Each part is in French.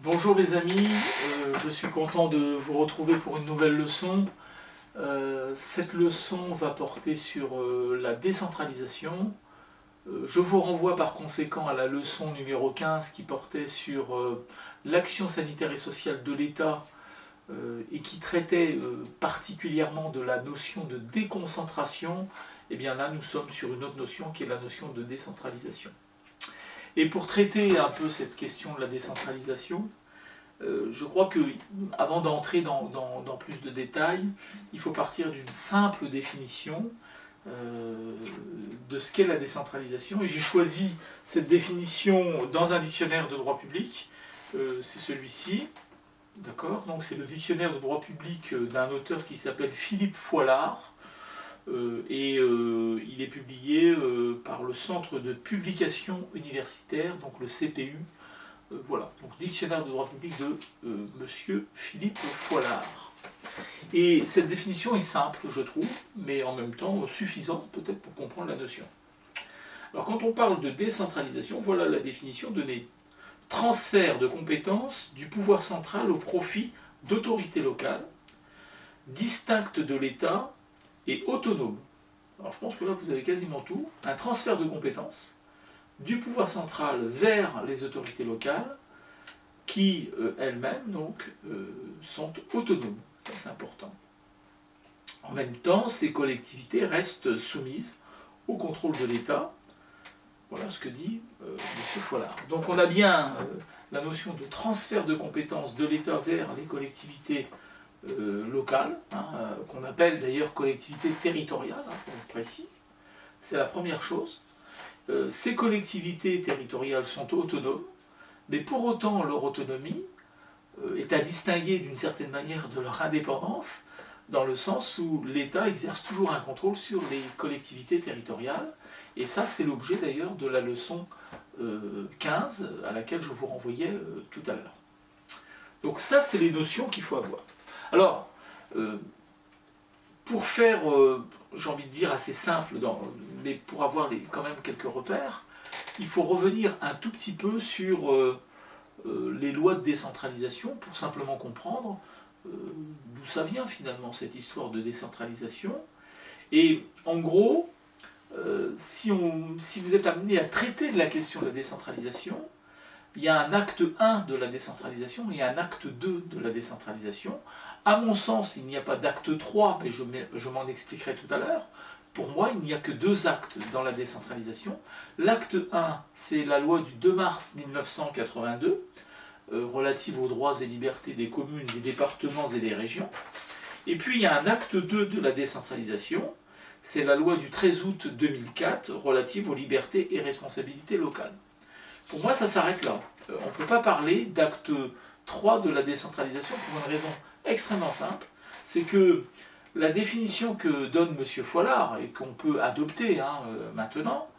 Bonjour les amis, je suis content de vous retrouver pour une nouvelle leçon. Cette leçon va porter sur la décentralisation. Je vous renvoie par conséquent à la leçon numéro 15 qui portait sur l'action sanitaire et sociale de l'État et qui traitait particulièrement de la notion de déconcentration. Et bien là, nous sommes sur une autre notion qui est la notion de décentralisation. Et pour traiter un peu cette question de la décentralisation, je crois que avant d'entrer dans plus de détails, il faut partir d'une simple définition de ce qu'est la décentralisation. Et j'ai choisi cette définition dans un dictionnaire de droit public, c'est celui-ci, d'accord? Donc c'est le dictionnaire de droit public d'un auteur qui s'appelle Philippe Foilard, et il est publié par le Centre de publication universitaire, donc le CPU. Voilà, donc dictionnaire de droit public de monsieur Philippe Foilard. Et cette définition est simple, je trouve, mais en même temps suffisante peut-être pour comprendre la notion. Alors quand on parle de décentralisation, voilà la définition donnée. Transfert de compétences du pouvoir central au profit d'autorités locales, distinctes de l'État et autonomes. Alors je pense que là vous avez quasiment tout. Un transfert de compétences du pouvoir central vers les autorités locales qui elles-mêmes donc sont autonomes. Ça c'est important. En même temps, ces collectivités restent soumises au contrôle de l'État. Voilà ce que dit M. Foilard. Donc on a bien la notion de transfert de compétences de l'État vers les collectivités locales, qu'on appelle d'ailleurs collectivités territoriales, pour être précis. C'est la première chose. Ces collectivités territoriales sont autonomes, mais pour autant leur autonomie est à distinguer d'une certaine manière de leur indépendance, dans le sens où l'État exerce toujours un contrôle sur les collectivités territoriales, et ça c'est l'objet d'ailleurs de la leçon 15 à laquelle je vous renvoyais tout à l'heure. Donc ça c'est les notions qu'il faut avoir. Alors, pour faire, j'ai envie de dire assez simple, mais pour avoir quand même quelques repères, il faut revenir un tout petit peu sur les lois de décentralisation pour simplement comprendre d'où ça vient finalement cette histoire de décentralisation. Et en gros, si vous êtes amené à traiter de la question de la décentralisation, il y a un acte 1 de la décentralisation et un acte 2 de la décentralisation. À mon sens, il n'y a pas d'acte 3, mais je m'en expliquerai tout à l'heure. Pour moi, il n'y a que deux actes dans la décentralisation. L'acte 1, c'est la loi du 2 mars 1982, relative aux droits et libertés des communes, des départements et des régions. Et puis, il y a un acte 2 de la décentralisation, c'est la loi du 13 août 2004, relative aux libertés et responsabilités locales. Pour moi, ça s'arrête là. On ne peut pas parler d'acte 3 de la décentralisation pour une raison extrêmement simple, c'est que la définition que donne M. Foilard, et qu'on peut adopter maintenant,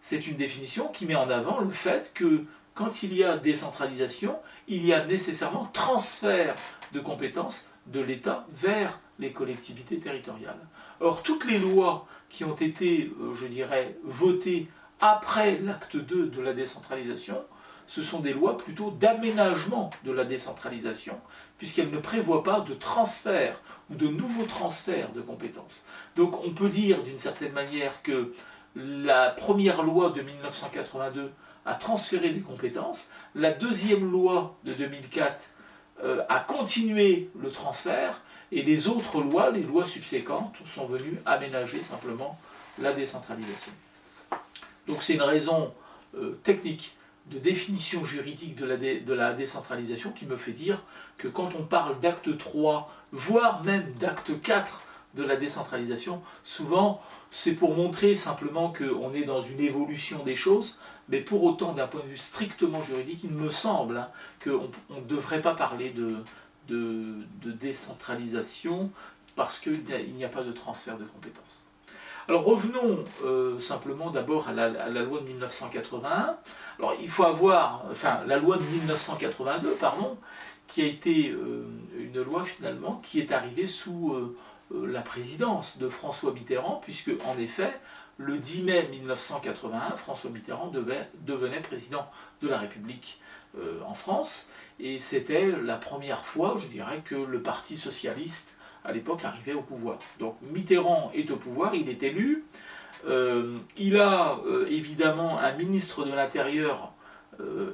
c'est une définition qui met en avant le fait que quand il y a décentralisation, il y a nécessairement transfert de compétences de l'État vers les collectivités territoriales. Or, toutes les lois qui ont été, je dirais, votées après l'acte 2 de la décentralisation, ce sont des lois plutôt d'aménagement de la décentralisation, puisqu'elles ne prévoient pas de transfert ou de nouveaux transferts de compétences. Donc on peut dire d'une certaine manière que la première loi de 1982 a transféré des compétences, la deuxième loi de 2004 a continué le transfert, et les autres lois, les lois subséquentes, sont venues aménager simplement la décentralisation. Donc c'est une raison technique de définition juridique de la décentralisation qui me fait dire que quand on parle d'acte 3, voire même d'acte 4 de la décentralisation, souvent c'est pour montrer simplement qu'on est dans une évolution des choses, mais pour autant d'un point de vue strictement juridique, il me semble qu'on ne devrait pas parler de décentralisation parce qu'il n'y a pas de transfert de compétences. Alors revenons simplement d'abord à la loi de 1981. Alors il faut avoir, la loi de 1982, pardon, qui a été une loi finalement qui est arrivée sous la présidence de François Mitterrand, puisque en effet, le 10 mai 1981, François Mitterrand devenait président de la République en France, et c'était la première fois, je dirais, que le Parti socialiste, à l'époque, arrivait au pouvoir. Donc Mitterrand est au pouvoir, il est élu, il a évidemment un ministre de l'Intérieur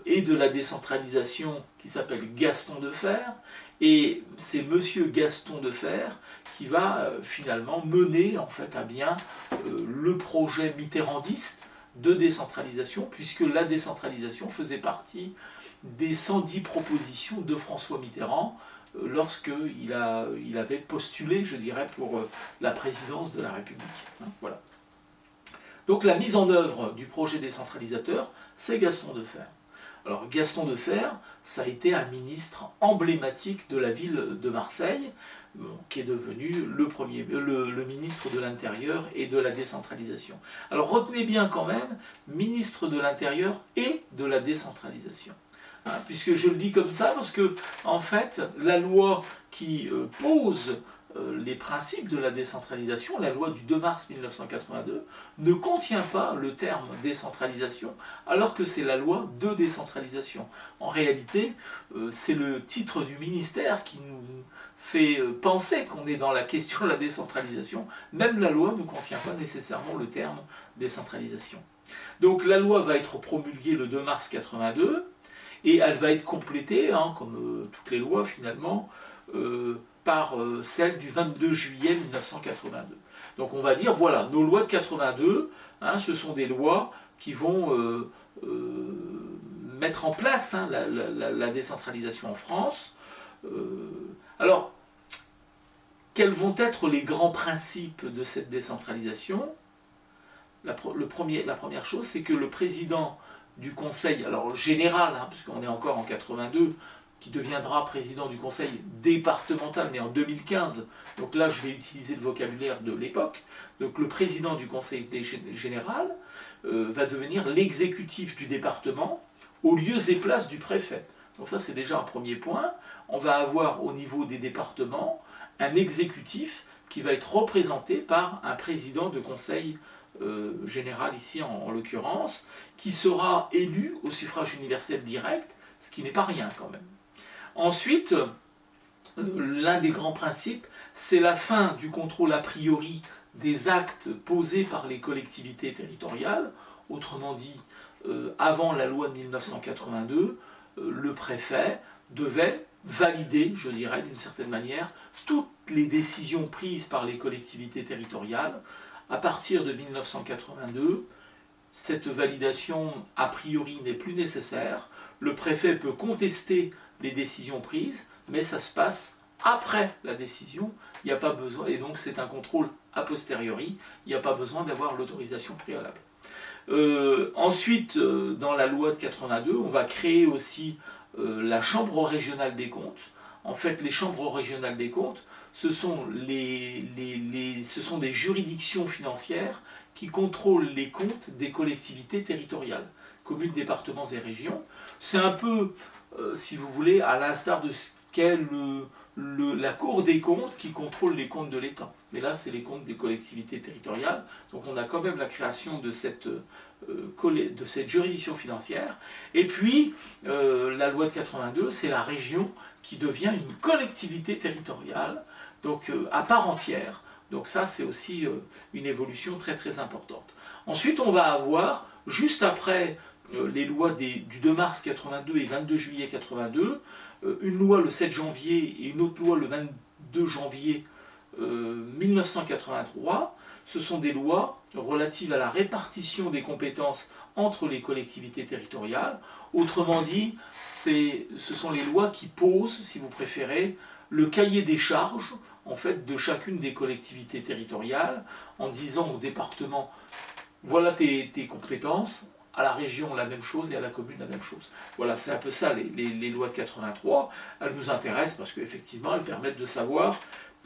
et de la décentralisation qui s'appelle Gaston Defferre, et c'est monsieur Gaston Defferre qui va finalement mener en fait à bien le projet mitterrandiste de décentralisation, puisque la décentralisation faisait partie des 110 propositions de François Mitterrand lorsqu'il avait postulé, je dirais, pour la présidence de la République. Voilà. Donc la mise en œuvre du projet décentralisateur, c'est Gaston Defferre. Alors Gaston Defferre, ça a été un ministre emblématique de la ville de Marseille, qui est devenu le ministre de l'Intérieur et de la décentralisation. Alors retenez bien quand même, ministre de l'Intérieur et de la décentralisation. Puisque je le dis comme ça, parce que en fait, la loi qui pose les principes de la décentralisation, la loi du 2 mars 1982, ne contient pas le terme décentralisation, alors que c'est la loi de décentralisation. En réalité, c'est le titre du ministère qui nous fait penser qu'on est dans la question de la décentralisation. Même la loi ne contient pas nécessairement le terme décentralisation. Donc la loi va être promulguée le 2 mars 1982, et elle va être complétée, comme toutes les lois finalement, par celle du 22 juillet 1982. Donc on va dire, voilà, nos lois de 82, ce sont des lois qui vont mettre en place la décentralisation en France. Alors, quels vont être les grands principes de cette décentralisation ? La première chose, c'est que le président du Conseil, alors général, puisqu'on est encore en 82, qui deviendra président du Conseil départemental, mais en 2015, donc là je vais utiliser le vocabulaire de l'époque, donc le président du Conseil général va devenir l'exécutif du département aux lieux et places du préfet. Donc ça c'est déjà un premier point. On va avoir au niveau des départements un exécutif qui va être représenté par un président de conseil général ici en l'occurrence, qui sera élu au suffrage universel direct, ce qui n'est pas rien quand même. Ensuite, l'un des grands principes, c'est la fin du contrôle a priori des actes posés par les collectivités territoriales. Autrement dit, avant la loi de 1982, le préfet devait valider, je dirais d'une certaine manière, toutes les décisions prises par les collectivités territoriales. À partir de 1982, cette validation a priori n'est plus nécessaire. Le préfet peut contester les décisions prises, mais ça se passe après la décision. Il n'y a pas besoin, et donc c'est un contrôle a posteriori. Il n'y a pas besoin d'avoir l'autorisation préalable. Ensuite, dans la loi de 82, on va créer aussi la Chambre régionale des comptes. En fait, les chambres régionales des comptes, ce sont des juridictions financières qui contrôlent les comptes des collectivités territoriales, communes, départements et régions. C'est un peu, si vous voulez, à l'instar de ce qu'est la Cour des comptes qui contrôle les comptes de l'État. Mais là, c'est les comptes des collectivités territoriales. Donc on a quand même la création de cette juridiction financière. Et puis, la loi de 82, c'est la région qui devient une collectivité territoriale, donc à part entière. Donc ça, c'est aussi une évolution très très importante. Ensuite, on va avoir, juste après les lois du 2 mars 82 et 22 juillet 82, une loi le 7 janvier et une autre loi le 22 janvier 1983. Ce sont des lois relatives à la répartition des compétences entre les collectivités territoriales. Autrement dit, ce sont les lois qui posent, si vous préférez, le cahier des charges en fait, de chacune des collectivités territoriales, en disant au département, voilà tes compétences, à la région la même chose et à la commune la même chose. Voilà, c'est un peu ça les lois de 83. Elles nous intéressent parce qu'effectivement, elles permettent de savoir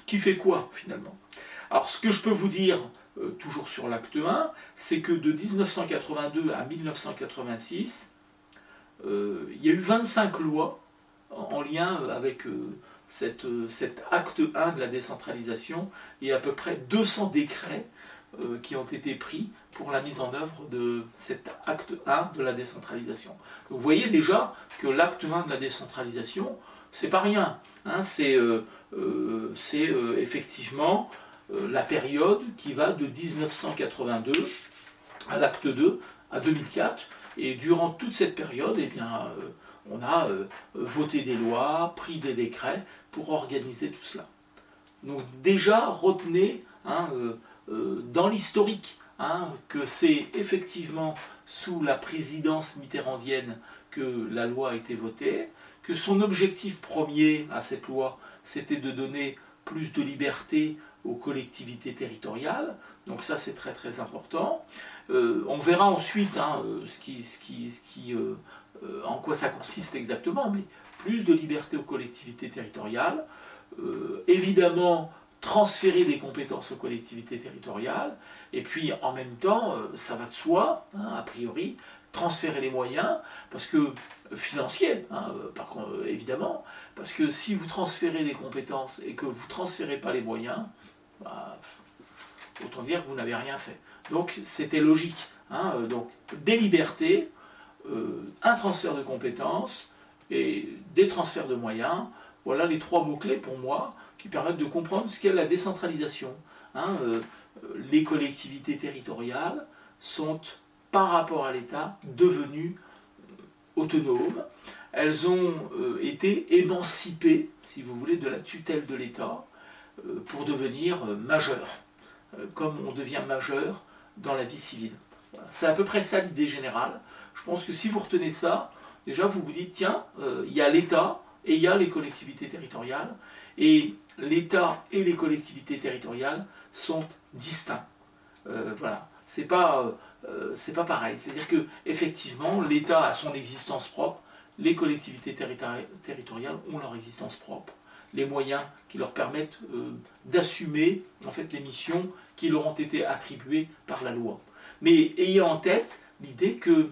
qui fait quoi finalement. Alors ce que je peux vous dire, toujours sur l'acte 1, c'est que de 1982 à 1986, il y a eu 25 lois en lien avec cet acte 1 de la décentralisation et à peu près 200 décrets qui ont été pris pour la mise en œuvre de cet acte 1 de la décentralisation. Donc vous voyez déjà que l'acte 1 de la décentralisation, c'est pas rien, hein, c'est effectivement la période qui va de 1982 à l'acte 2 à 2004, et durant toute cette période, eh bien, on a voté des lois, pris des décrets pour organiser tout cela. Donc déjà, retenez hein, dans l'historique hein, que c'est effectivement sous la présidence mitterrandienne que la loi a été votée, que son objectif premier à cette loi, c'était de donner plus de liberté aux collectivités territoriales. Donc ça, c'est très très important. On verra ensuite hein, en quoi ça consiste exactement, mais plus de liberté aux collectivités territoriales. Évidemment, transférer des compétences aux collectivités territoriales, et puis en même temps, ça va de soi, hein, a priori, transférer les moyens, parce que financiers, hein, par contre, évidemment, parce que si vous transférez des compétences et que vous ne transférez pas les moyens, bah, autant dire que vous n'avez rien fait. Donc c'était logique. Hein, donc des libertés, un transfert de compétences et des transferts de moyens, voilà les trois mots-clés pour moi qui permettent de comprendre ce qu'est la décentralisation. Hein, les collectivités territoriales sont, par rapport à l'État, devenues autonomes. Elles ont été émancipées, si vous voulez, de la tutelle de l'État pour devenir majeures, comme on devient majeur dans la vie civile. Voilà. C'est à peu près ça l'idée générale. Je pense que si vous retenez ça, déjà vous vous dites, tiens, il y a l'État et il y a les collectivités territoriales, et l'État et les collectivités territoriales sont distincts. Voilà, c'est pas pareil. C'est-à-dire que effectivement, l'État a son existence propre, les collectivités territoriales ont leur existence propre, les moyens qui leur permettent d'assumer en fait les missions qui leur ont été attribuées par la loi. Mais ayez en tête l'idée que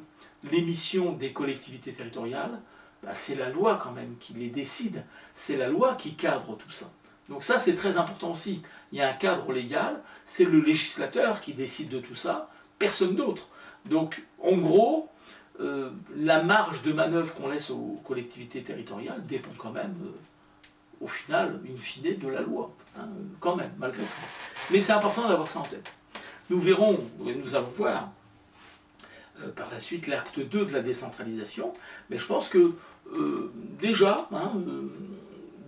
les missions des collectivités territoriales, bah, c'est la loi quand même qui les décide, c'est la loi qui cadre tout ça. Donc ça c'est très important aussi, il y a un cadre légal, c'est le législateur qui décide de tout ça, personne d'autre. Donc en gros, la marge de manœuvre qu'on laisse aux collectivités territoriales dépend quand même, au final, in fine, de la loi, hein, quand même, malgré tout. Mais c'est important d'avoir ça en tête. Nous verrons, nous allons voir par la suite l'acte 2 de la décentralisation, mais je pense que déjà, hein,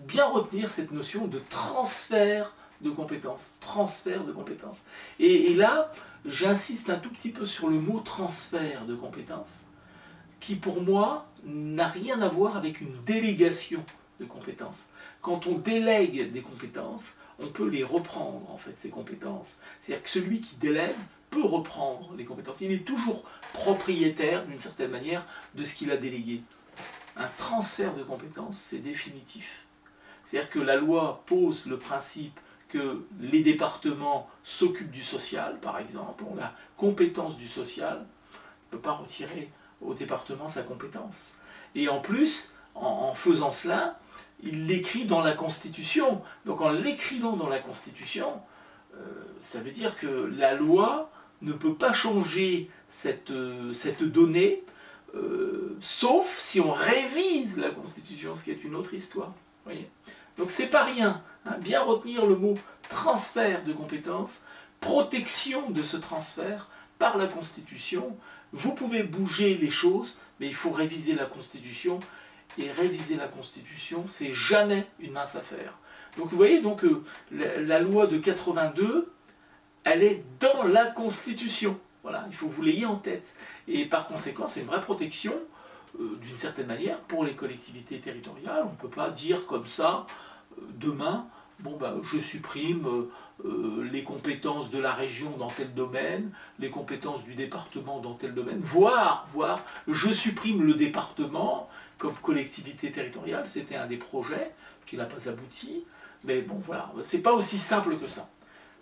bien retenir cette notion de transfert de compétences. Transfert de compétences. Et là, j'insiste un tout petit peu sur le mot transfert de compétences, qui pour moi n'a rien à voir avec une délégation de compétences. Quand on délègue des compétences, on peut les reprendre en fait, ces compétences. C'est-à-dire que celui qui délègue peut reprendre les compétences. Il est toujours propriétaire d'une certaine manière de ce qu'il a délégué. Un transfert de compétences, c'est définitif. C'est-à-dire que la loi pose le principe que les départements s'occupent du social, par exemple, ont la compétence du social, on ne peut pas retirer au département sa compétence. Et en plus, en faisant cela, il l'écrit dans la Constitution. Donc en l'écrivant dans la Constitution, ça veut dire que la loi ne peut pas changer cette donnée, sauf si on révise la Constitution, ce qui est une autre histoire. Voyez. Donc c'est pas rien. Hein, bien retenir le mot transfert de compétences, protection de ce transfert par la Constitution. Vous pouvez bouger les choses, mais il faut réviser la Constitution. Et réviser la Constitution, c'est jamais une mince affaire. Donc vous voyez, donc, la loi de 82, elle est dans la Constitution. Voilà, il faut que vous l'ayez en tête. Et par conséquent, c'est une vraie protection, d'une certaine manière, pour les collectivités territoriales. On ne peut pas dire comme ça, demain, bon, ben, je supprime les compétences de la région dans tel domaine, les compétences du département dans tel domaine, voire je supprime le département comme collectivité territoriale. C'était un des projets qui n'a pas abouti, mais bon voilà, c'est pas aussi simple que ça.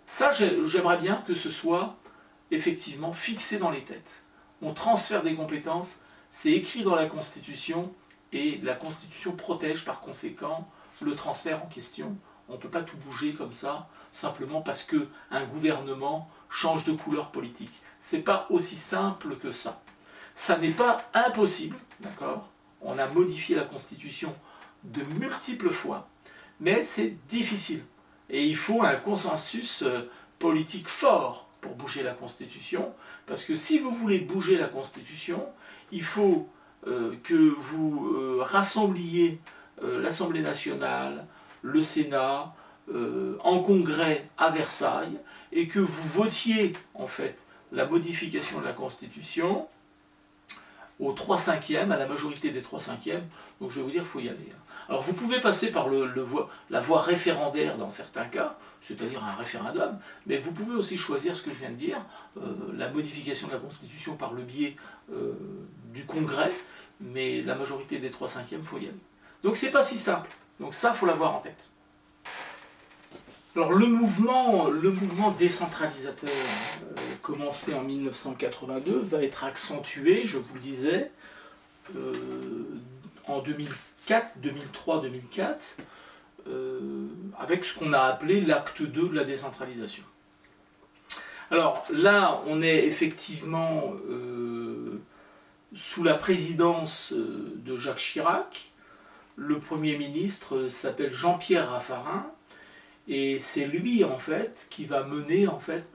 Ça, j'aimerais bien que ce soit effectivement fixé dans les têtes. On transfère des compétences, c'est écrit dans la Constitution, et la Constitution protège par conséquent le transfert en question On ne peut pas tout bouger comme ça, simplement parce qu'un gouvernement change de couleur politique. Ce n'est pas aussi simple que ça. Ça n'est pas impossible, d'accord? On a modifié la Constitution de multiples fois, mais c'est difficile. Et il faut un consensus politique fort pour bouger la Constitution, parce que si vous voulez bouger la Constitution, il faut que vous rassembliez l'Assemblée nationale, le Sénat, en congrès à Versailles, et que vous votiez en fait la modification de la Constitution aux 3/5, à la majorité des 3/5. Donc je vais vous dire, il faut y aller. Alors vous pouvez passer par la voie référendaire dans certains cas, c'est-à-dire un référendum, mais vous pouvez aussi choisir ce que je viens de dire, la modification de la Constitution par le biais du Congrès, mais la majorité des 3/5, il faut y aller. Donc c'est pas si simple, donc ça, il faut l'avoir en tête. Alors le mouvement décentralisateur commencé en 1982 va être accentué, je vous le disais, en 2004, 2003, 2004, avec ce qu'on a appelé l'acte 2 de la décentralisation. Alors là, on est effectivement sous la présidence de Jacques Chirac. Le Premier ministre s'appelle Jean-Pierre Raffarin, et c'est lui en fait qui va mener en fait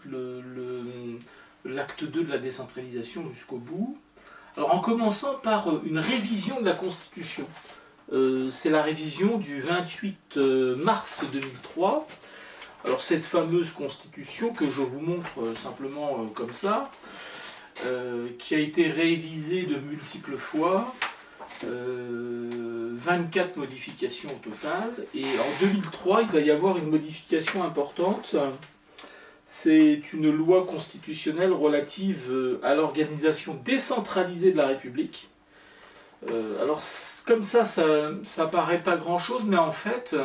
l'acte 2 de la décentralisation jusqu'au bout. Alors en commençant par une révision de la Constitution. C'est la révision du 28 mars 2003. Alors cette fameuse Constitution que je vous montre simplement comme ça, qui a été révisée de multiples fois, 24 modifications au total, et en 2003 il va y avoir une modification importante. C'est une loi constitutionnelle relative à l'organisation décentralisée de la République. Alors comme ça paraît pas grand chose, mais en fait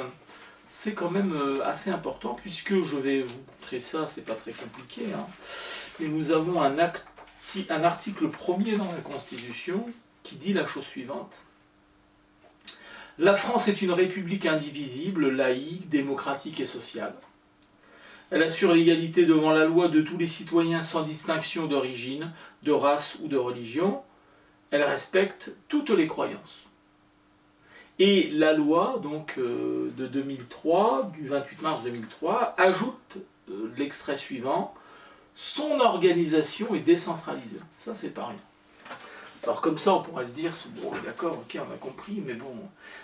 c'est quand même assez important, puisque je vais vous montrer ça, c'est pas très compliqué, hein. Et nous avons un article premier dans la Constitution qui dit la chose suivante: la France est une république indivisible, laïque, démocratique et sociale. Elle assure l'égalité devant la loi de tous les citoyens sans distinction d'origine, de race ou de religion. Elle respecte toutes les croyances. Et la loi donc, de 2003, du 28 mars 2003, ajoute l'extrait suivant: son organisation est décentralisée. Ça, c'est pas rien. Alors comme ça, on pourrait se dire, bon, d'accord, ok, on a compris, mais bon.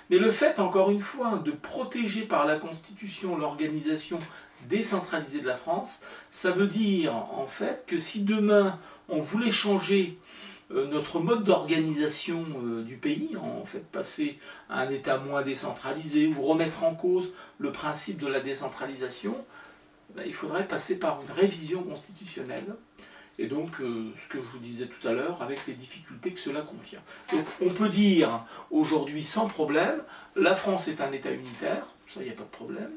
Mais le fait, encore une fois, de protéger par la Constitution l'organisation décentralisée de la France, ça veut dire, en fait, que si demain, on voulait changer notre mode d'organisation du pays, en fait passer à un État moins décentralisé ou remettre en cause le principe de la décentralisation, ben, il faudrait passer par une révision constitutionnelle. Et donc, ce que je vous disais tout à l'heure, avec les difficultés que cela contient. Donc, on peut dire aujourd'hui sans problème, la France est un État unitaire, ça, il n'y a pas de problème.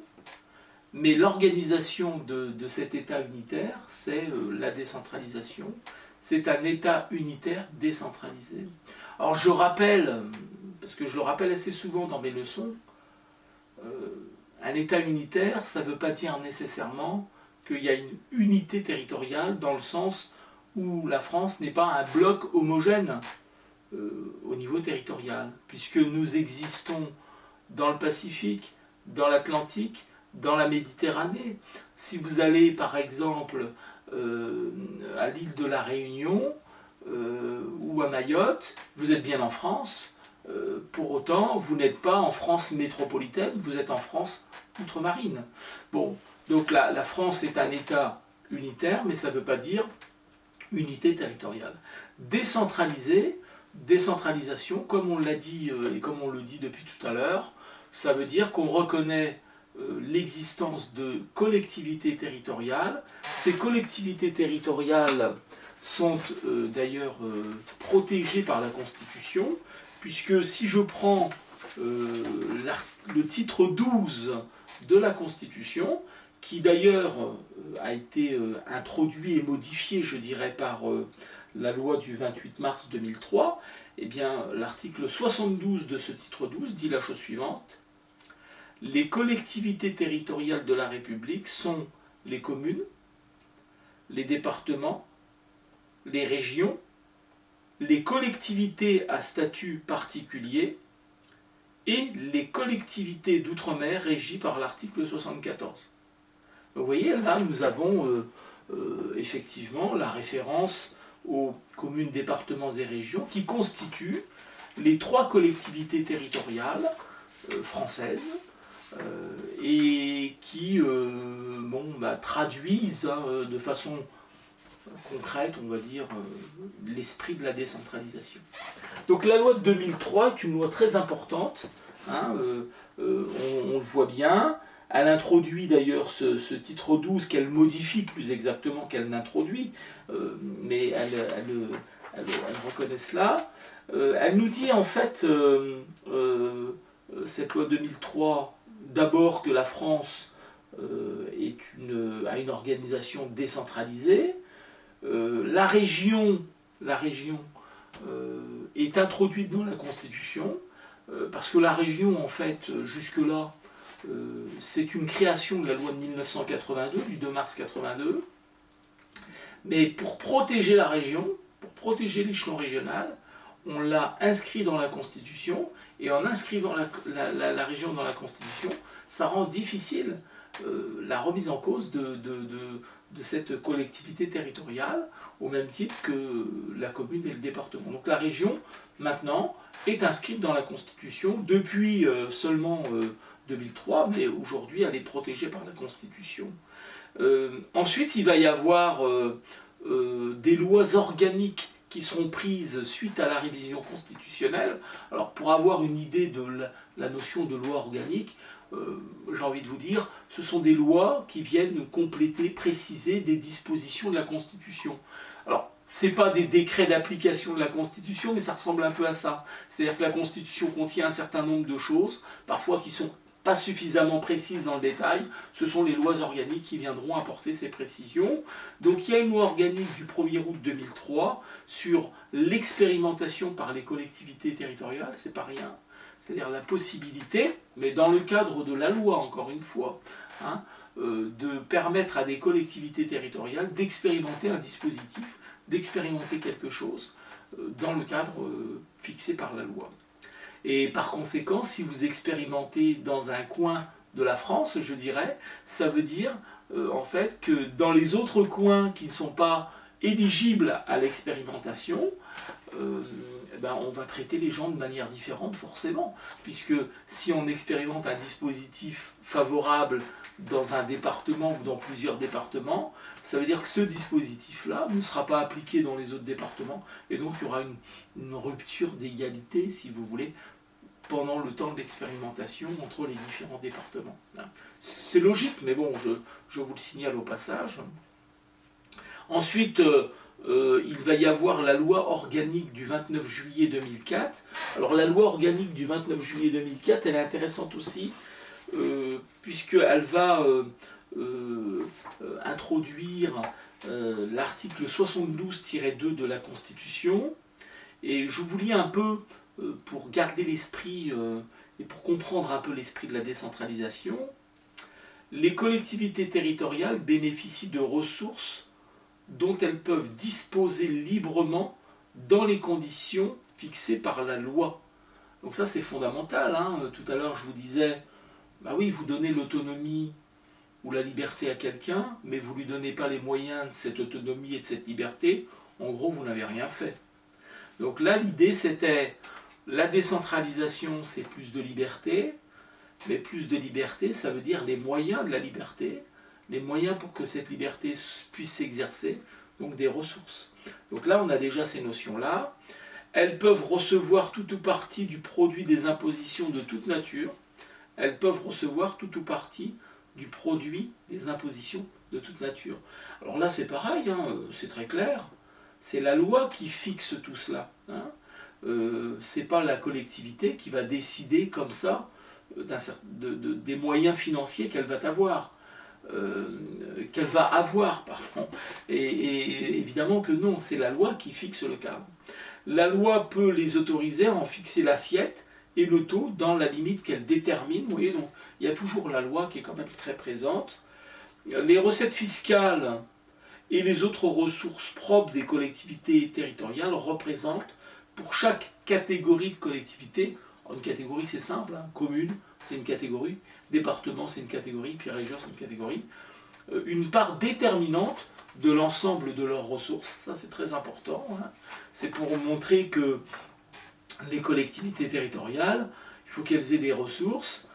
Mais l'organisation de cet État unitaire, c'est la décentralisation. C'est un État unitaire décentralisé. Alors je rappelle, parce que je le rappelle assez souvent dans mes leçons, un État unitaire, ça ne veut pas dire nécessairement qu'il y a une unité territoriale dans le sens où la France n'est pas un bloc homogène au niveau territorial, puisque nous existons dans le Pacifique, dans l'Atlantique, dans la Méditerranée. Si vous allez par exemple à l'île de la Réunion ou à Mayotte, vous êtes bien en France. Pour autant, vous n'êtes pas en France métropolitaine, vous êtes en France outre-marine. Bon, donc la France est un État unitaire, mais ça ne veut pas dire unité territoriale. Décentralisation, comme on l'a dit et comme on le dit depuis tout à l'heure, ça veut dire qu'on reconnaît l'existence de collectivités territoriales. Ces collectivités territoriales sont d'ailleurs protégées par la Constitution, puisque si je prends le titre 12 de la Constitution, qui d'ailleurs a été introduit et modifié, je dirais, par la loi du 28 mars 2003, eh bien l'article 72 de ce titre 12 dit la chose suivante: les collectivités territoriales de la République sont les communes, les départements, les régions, les collectivités à statut particulier et les collectivités d'outre-mer régies par l'article 74. Vous voyez, là, nous avons effectivement la référence aux communes, départements et régions qui constituent les 3 collectivités territoriales françaises et qui traduisent de façon concrète, on va dire, l'esprit de la décentralisation. Donc la loi de 2003 est une loi très importante, hein, on le voit bien. Elle introduit d'ailleurs ce titre 12 qu'elle modifie plus exactement qu'elle n'introduit, mais elle reconnaît cela. Elle nous dit en fait, cette loi 2003, d'abord que la France a une organisation décentralisée. La région est introduite dans la Constitution, parce que la région, en fait, jusque-là, c'est une création de la loi de 1982, du 2 mars 82. Mais pour protéger la région, pour protéger l'échelon régional, on l'a inscrit dans la Constitution, et en inscrivant la région dans la Constitution, ça rend difficile la remise en cause de cette collectivité territoriale, au même titre que la commune et le département. Donc la région, maintenant, est inscrite dans la Constitution depuis seulement 2003, mais aujourd'hui elle est protégée par la Constitution. Ensuite, il va y avoir des lois organiques qui seront prises suite à la révision constitutionnelle. Alors pour avoir une idée de la notion de loi organique, j'ai envie de vous dire, ce sont des lois qui viennent compléter, préciser des dispositions de la Constitution. Alors, ce n'est pas des décrets d'application de la Constitution, mais ça ressemble un peu à ça. C'est-à-dire que la Constitution contient un certain nombre de choses, parfois qui ne sont pas suffisamment précises dans le détail. Ce sont les lois organiques qui viendront apporter ces précisions. Donc il y a une loi organique du 1er août 2003 sur l'expérimentation par les collectivités territoriales, c'est pas rien. C'est-à-dire la possibilité, mais dans le cadre de la loi, encore une fois, de permettre à des collectivités territoriales d'expérimenter un dispositif, d'expérimenter quelque chose dans le cadre fixé par la loi. Et par conséquent, si vous expérimentez dans un coin de la France, je dirais, ça veut dire en fait que dans les autres coins qui ne sont pas éligibles à l'expérimentation, on va traiter les gens de manière différente forcément, puisque si on expérimente un dispositif favorable dans un département ou dans plusieurs départements, ça veut dire que ce dispositif-là ne sera pas appliqué dans les autres départements, et donc il y aura une rupture d'égalité, si vous voulez, pendant le temps de l'expérimentation entre les différents départements. C'est logique, mais bon, je vous le signale au passage. Ensuite, il va y avoir la loi organique du 29 juillet 2004. Alors la loi organique du 29 juillet 2004, elle est intéressante aussi, puisqu'elle va introduire l'article 72-2 de la Constitution. Et je vous lis un peu, pour garder l'esprit et pour comprendre un peu l'esprit de la décentralisation. Les collectivités territoriales bénéficient de ressources dont elles peuvent disposer librement dans les conditions fixées par la loi. Donc ça c'est fondamental. Tout à l'heure je vous disais, bah oui, vous donnez l'autonomie ou la liberté à quelqu'un, mais vous ne lui donnez pas les moyens de cette autonomie et de cette liberté, en gros vous n'avez rien fait. Donc là l'idée c'était, la décentralisation c'est plus de liberté, mais plus de liberté ça veut dire les moyens de la liberté, les moyens pour que cette liberté puisse s'exercer, donc des ressources. Donc là, on a déjà ces notions-là. Elles peuvent recevoir tout ou partie du produit des impositions de toute nature. Elles peuvent recevoir tout ou partie du produit des impositions de toute nature. Alors là, c'est pareil, c'est très clair. C'est la loi qui fixe tout cela. C'est pas la collectivité qui va décider comme ça des moyens financiers qu'elle va avoir. Pardon. Et évidemment que non, c'est la loi qui fixe le cadre. La loi peut les autoriser à en fixer l'assiette et le taux dans la limite qu'elle détermine. Vous voyez, donc il y a toujours la loi qui est quand même très présente. Les recettes fiscales et les autres ressources propres des collectivités territoriales représentent pour chaque catégorie de collectivité, une catégorie c'est simple, hein, commune c'est une catégorie, département c'est une catégorie, puis région c'est une catégorie, une part déterminante de l'ensemble de leurs ressources. Ça c'est très important, hein. C'est pour montrer que les collectivités territoriales, il faut qu'elles aient des ressources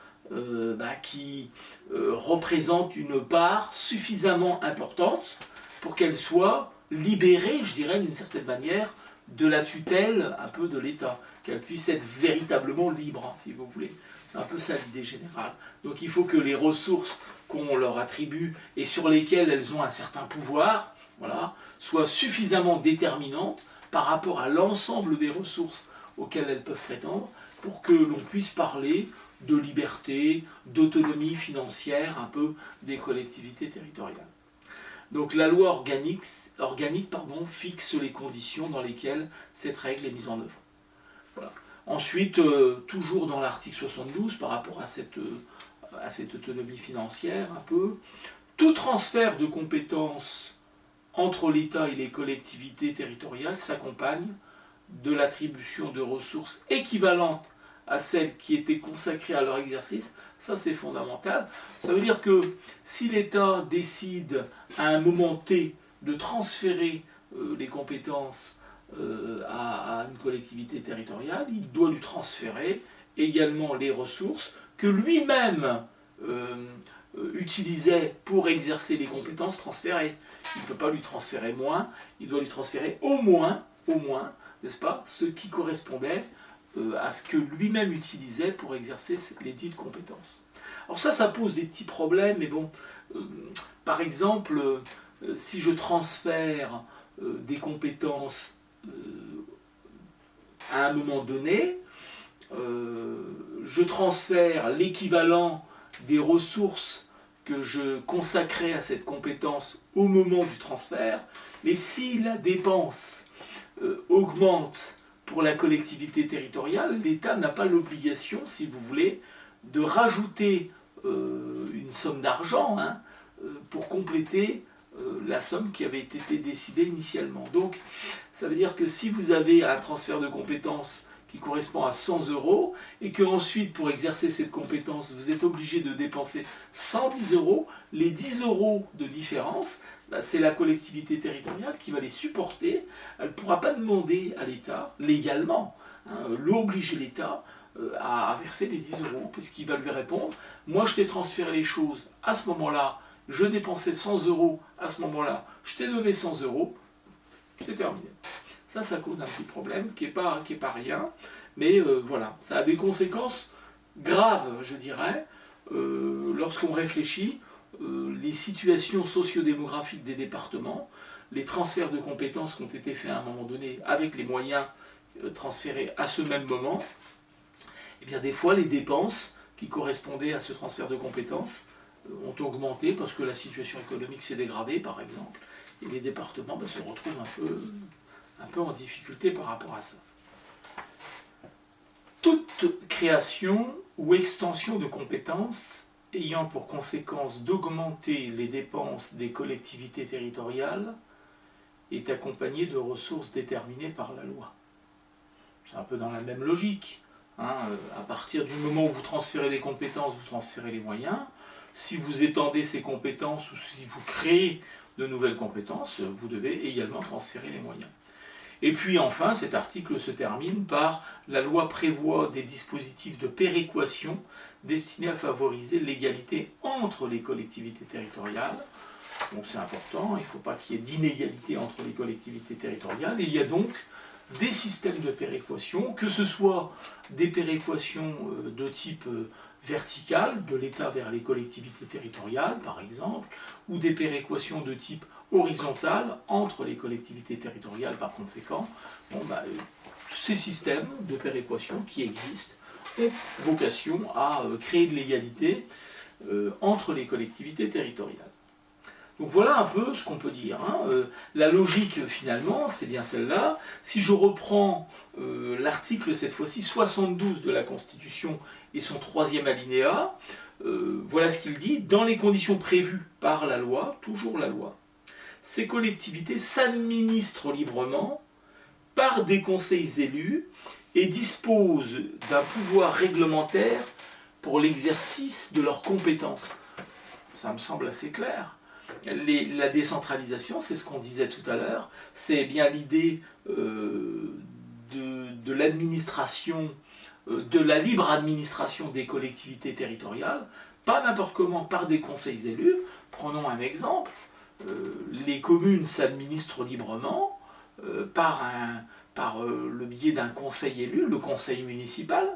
qui représentent une part suffisamment importante pour qu'elles soient libérées, je dirais d'une certaine manière, de la tutelle un peu de l'État, qu'elles puissent être véritablement libres, hein, si vous voulez. C'est un peu ça l'idée générale. Donc il faut que les ressources qu'on leur attribue et sur lesquelles elles ont un certain pouvoir, voilà, soient suffisamment déterminantes par rapport à l'ensemble des ressources auxquelles elles peuvent prétendre, pour que l'on puisse parler de liberté, d'autonomie financière un peu des collectivités territoriales. Donc la loi organique fixe les conditions dans lesquelles cette règle est mise en œuvre. Voilà. Ensuite, toujours dans l'article 72, par rapport à cette autonomie financière un peu, tout transfert de compétences entre l'État et les collectivités territoriales s'accompagne de l'attribution de ressources équivalentes à celles qui étaient consacrées à leur exercice. Ça c'est fondamental. Ça veut dire que si l'État décide à un moment T de transférer les compétences à une collectivité territoriale, il doit lui transférer également les ressources que lui-même utilisait pour exercer les compétences transférées. Il ne peut pas lui transférer moins, il doit lui transférer au moins, n'est-ce pas, ce qui correspondait à ce que lui-même utilisait pour exercer les dites compétences. Alors ça pose des petits problèmes, mais bon, par exemple, si je transfère des compétences à un moment donné, je transfère l'équivalent des ressources que je consacrais à cette compétence au moment du transfert, mais si la dépense augmente pour la collectivité territoriale, l'État n'a pas l'obligation, si vous voulez, de rajouter une somme d'argent pour compléter la somme qui avait été décidée initialement. Donc, ça veut dire que si vous avez un transfert de compétences qui correspond à 100 € et que ensuite, pour exercer cette compétence, vous êtes obligé de dépenser 110 €, les 10 € de différence, c'est la collectivité territoriale qui va les supporter. Elle ne pourra pas demander à l'État, légalement, l'obliger l'État à verser les 10 €, puisqu'il va lui répondre « Moi, je t'ai transféré les choses à ce moment-là, je dépensais 100 € à ce moment-là, je t'ai donné 100 €, c'est terminé. » Ça cause un petit problème qui n'est pas rien, mais voilà, ça a des conséquences graves, je dirais, lorsqu'on réfléchit les situations sociodémographiques des départements, les transferts de compétences qui ont été faits à un moment donné avec les moyens transférés à ce même moment, et bien des fois les dépenses qui correspondaient à ce transfert de compétences ont augmenté parce que la situation économique s'est dégradée par exemple, et les départements se retrouvent un peu en difficulté par rapport à ça. Toute création ou extension de compétences ayant pour conséquence d'augmenter les dépenses des collectivités territoriales est accompagnée de ressources déterminées par la loi. C'est un peu dans la même logique. À partir du moment où vous transférez des compétences, vous transférez les moyens. Si vous étendez ces compétences ou si vous créez de nouvelles compétences, vous devez également transférer les moyens. Et puis enfin, cet article se termine par « La loi prévoit des dispositifs de péréquation destinés à favoriser l'égalité entre les collectivités territoriales. » Donc c'est important, il ne faut pas qu'il y ait d'inégalité entre les collectivités territoriales. Et il y a donc des systèmes de péréquation, que ce soit des péréquations de type vertical, de l'État vers les collectivités territoriales par exemple, ou des péréquations de type horizontale entre les collectivités territoriales par conséquent. Ces systèmes de péréquation qui existent ont vocation à créer de l'égalité entre les collectivités territoriales. Donc voilà un peu ce qu'on peut dire. La logique finalement, c'est bien celle-là. Si je reprends l'article cette fois-ci 72 de la Constitution et son troisième alinéa, voilà ce qu'il dit. Dans les conditions prévues par la loi, toujours la loi, ces collectivités s'administrent librement par des conseils élus et disposent d'un pouvoir réglementaire pour l'exercice de leurs compétences. Ça me semble assez clair. La décentralisation, c'est ce qu'on disait tout à l'heure, c'est bien l'idée de l'administration, de la libre administration des collectivités territoriales, pas n'importe comment, par des conseils élus. Prenons un exemple, les communes s'administrent librement par le biais d'un conseil élu, le conseil municipal,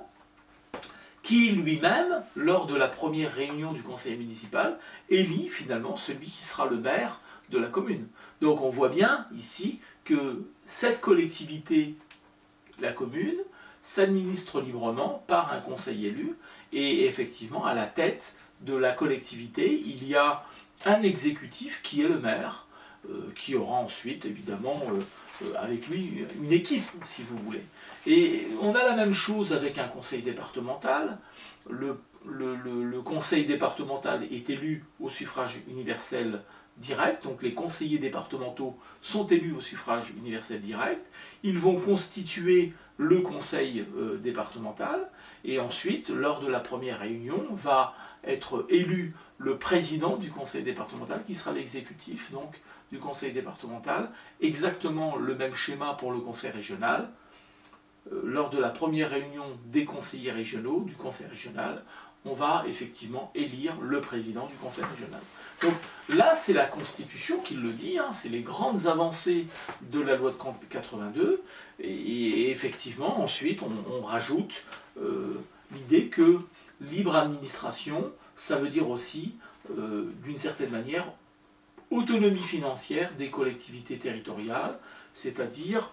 qui lui-même, lors de la première réunion du conseil municipal, élit finalement celui qui sera le maire de la commune. Donc on voit bien ici que cette collectivité, la commune, s'administre librement par un conseil élu, et effectivement à la tête de la collectivité, il y a un exécutif qui est le maire, qui aura ensuite évidemment avec lui une équipe, si vous voulez. Et on a la même chose avec un conseil départemental. Le conseil départemental est élu au suffrage universel direct, donc les conseillers départementaux sont élus au suffrage universel direct. Ils vont constituer le conseil départemental, et ensuite, lors de la première réunion, va être élu le président du conseil départemental, qui sera l'exécutif donc du conseil départemental. Exactement le même schéma pour le conseil régional. Lors de la première réunion des conseillers régionaux, du conseil régional, on va effectivement élire le président du conseil régional. Donc là, c'est la Constitution qui le dit, c'est les grandes avancées de la loi de 82, et effectivement, ensuite, on rajoute l'idée que libre administration, ça veut dire aussi, d'une certaine manière, autonomie financière des collectivités territoriales, c'est-à-dire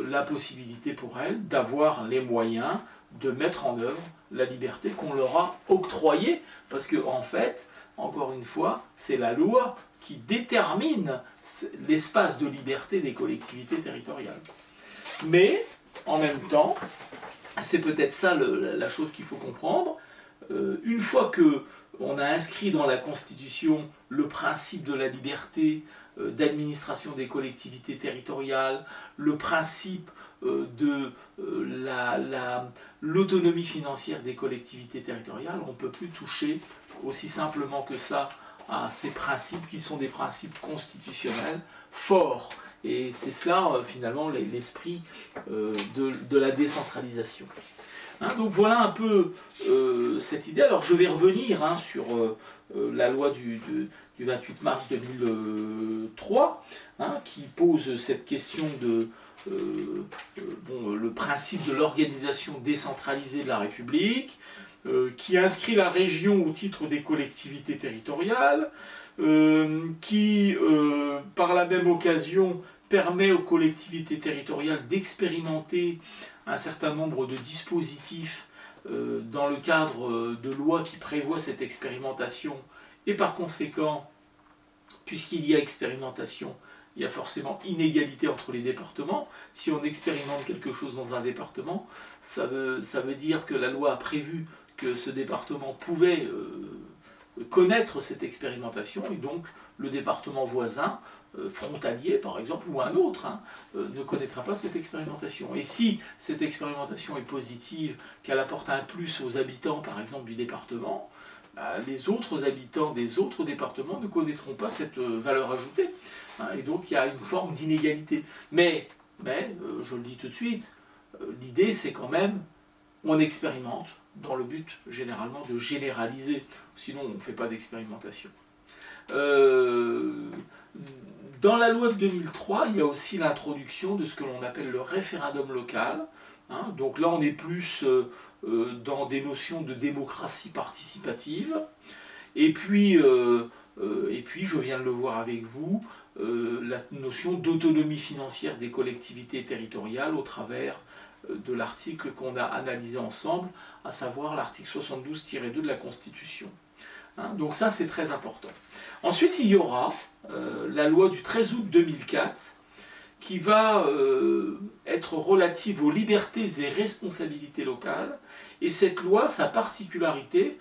la possibilité pour elles d'avoir les moyens de mettre en œuvre la liberté qu'on leur a octroyée, parce que en fait, encore une fois, c'est la loi qui détermine l'espace de liberté des collectivités territoriales. Mais, en même temps, c'est peut-être ça la chose qu'il faut comprendre, une fois que on a inscrit dans la Constitution le principe de la liberté d'administration des collectivités territoriales, le principe de l'autonomie financière des collectivités territoriales, on ne peut plus toucher aussi simplement que ça à ces principes qui sont des principes constitutionnels forts. Et c'est cela finalement l'esprit de la décentralisation. Donc voilà un peu cette idée. Alors je vais revenir sur la loi du 28 mars 2003 qui pose cette question de le principe de l'organisation décentralisée de la République, qui inscrit la région au titre des collectivités territoriales, qui par la même occasion permet aux collectivités territoriales d'expérimenter un certain nombre de dispositifs dans le cadre de lois qui prévoient cette expérimentation, et par conséquent, puisqu'il y a expérimentation, il y a forcément inégalité entre les départements. Si on expérimente quelque chose dans un département, ça veut dire que la loi a prévu que ce département pouvait connaître cette expérimentation, et donc le département voisin, frontalier par exemple, ou un autre, ne connaîtra pas cette expérimentation. Et si cette expérimentation est positive, qu'elle apporte un plus aux habitants par exemple du département, les autres habitants des autres départements ne connaîtront pas cette valeur ajoutée. Et donc il y a une forme d'inégalité. Mais je le dis tout de suite, l'idée c'est quand même, on expérimente dans le but généralement de généraliser, sinon on ne fait pas d'expérimentation. Dans la loi de 2003, il y a aussi l'introduction de ce que l'on appelle le référendum local. Donc là on est plus dans des notions de démocratie participative. Et puis je viens de le voir avec vous, la notion d'autonomie financière des collectivités territoriales au travers de l'article qu'on a analysé ensemble, à savoir l'article 72-2 de la Constitution. hein. Donc ça, c'est très important. Ensuite, il y aura la loi du 13 août 2004 qui va être relative aux libertés et responsabilités locales. Et cette loi, sa particularité,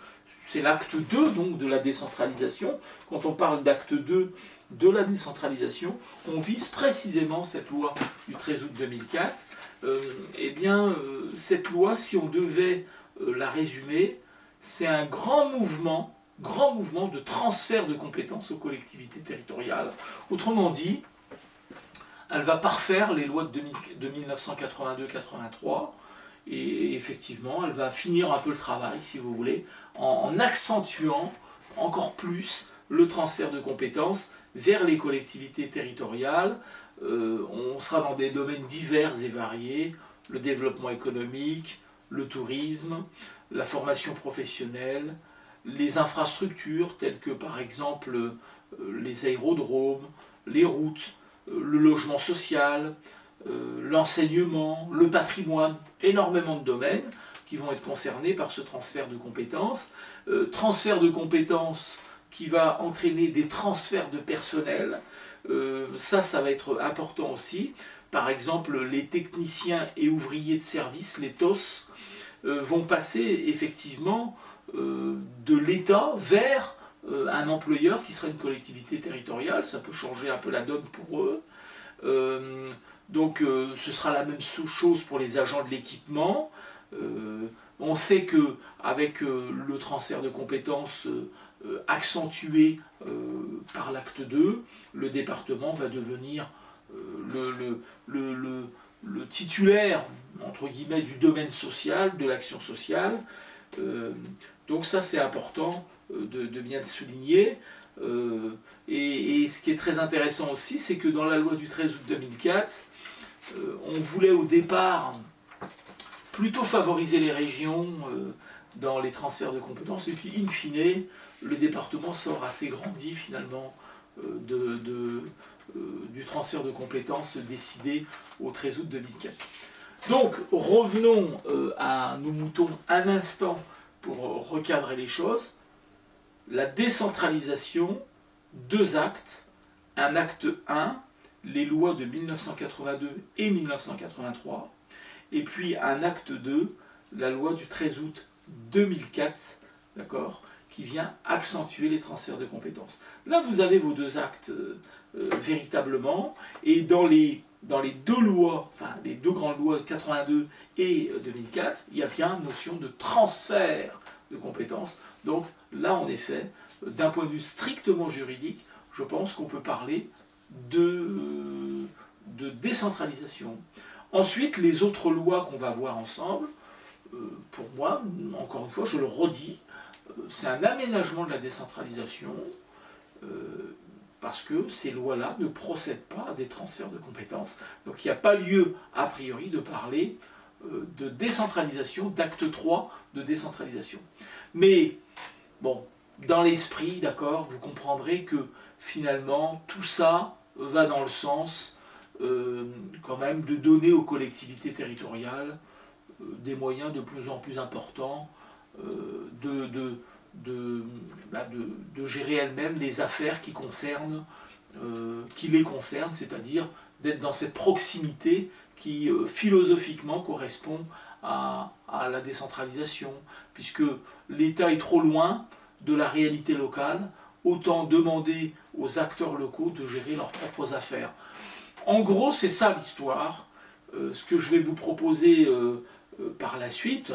c'est l'acte 2 donc, de la décentralisation. Quand on parle d'acte 2 de la décentralisation, on vise précisément cette loi du 13 août 2004. Cette loi, si on devait la résumer, c'est un grand mouvement de transfert de compétences aux collectivités territoriales. Autrement dit, elle va parfaire les lois de 1982-83 et effectivement, elle va finir un peu le travail, si vous voulez, en accentuant encore plus le transfert de compétences vers les collectivités territoriales. On sera dans des domaines divers et variés, le développement économique, le tourisme, la formation professionnelle, les infrastructures telles que par exemple les aérodromes, les routes, le logement social, l'enseignement, le patrimoine, énormément de domaines qui vont être concernés par ce transfert de compétences. Transfert de compétences qui va entraîner des transferts de personnel. Ça va être important aussi. Par exemple, les techniciens et ouvriers de service, les TOS, vont passer effectivement de l'État vers un employeur qui serait une collectivité territoriale. Ça peut changer un peu la donne pour eux. Ce sera la même chose pour les agents de l'équipement. On sait qu'avec le transfert de compétences accentué par l'acte 2, le département va devenir le titulaire, entre guillemets, du domaine social, de l'action sociale. Donc ça, c'est important de bien le souligner. Et ce qui est très intéressant aussi, c'est que dans la loi du 13 août 2004, on voulait au départ plutôt favoriser les régions dans les transferts de compétences, et puis in fine, le département sort assez grandi finalement du transfert de compétences décidé au 13 août 2004. Donc revenons à nos moutons un instant pour recadrer les choses. La décentralisation, 2 actes. Un acte 1, les lois de 1982 et 1983, et puis un acte 2, la loi du 13 août 2004, d'accord, qui vient accentuer les transferts de compétences. Là, vous avez vos 2 actes véritablement, et dans les 2 lois, enfin les 2 grandes lois, 82 et 2004, il y a bien une notion de transfert de compétences. Donc là, en effet, d'un point de vue strictement juridique, je pense qu'on peut parler de décentralisation. Ensuite, les autres lois qu'on va voir ensemble, pour moi, encore une fois, je le redis, c'est un aménagement de la décentralisation, parce que ces lois-là ne procèdent pas à des transferts de compétences. Donc il n'y a pas lieu, a priori, de parler de décentralisation, d'acte 3 de décentralisation. Mais, bon, dans l'esprit, d'accord, vous comprendrez que finalement, tout ça va dans le sens quand même de donner aux collectivités territoriales des moyens de plus en plus importants de gérer elles-mêmes les affaires qui les concernent, c'est-à-dire d'être dans cette proximité qui philosophiquement correspond à la décentralisation, puisque l'État est trop loin de la réalité locale, autant demander aux acteurs locaux de gérer leurs propres affaires. En gros, c'est ça l'histoire. Ce que je vais vous proposer par la suite,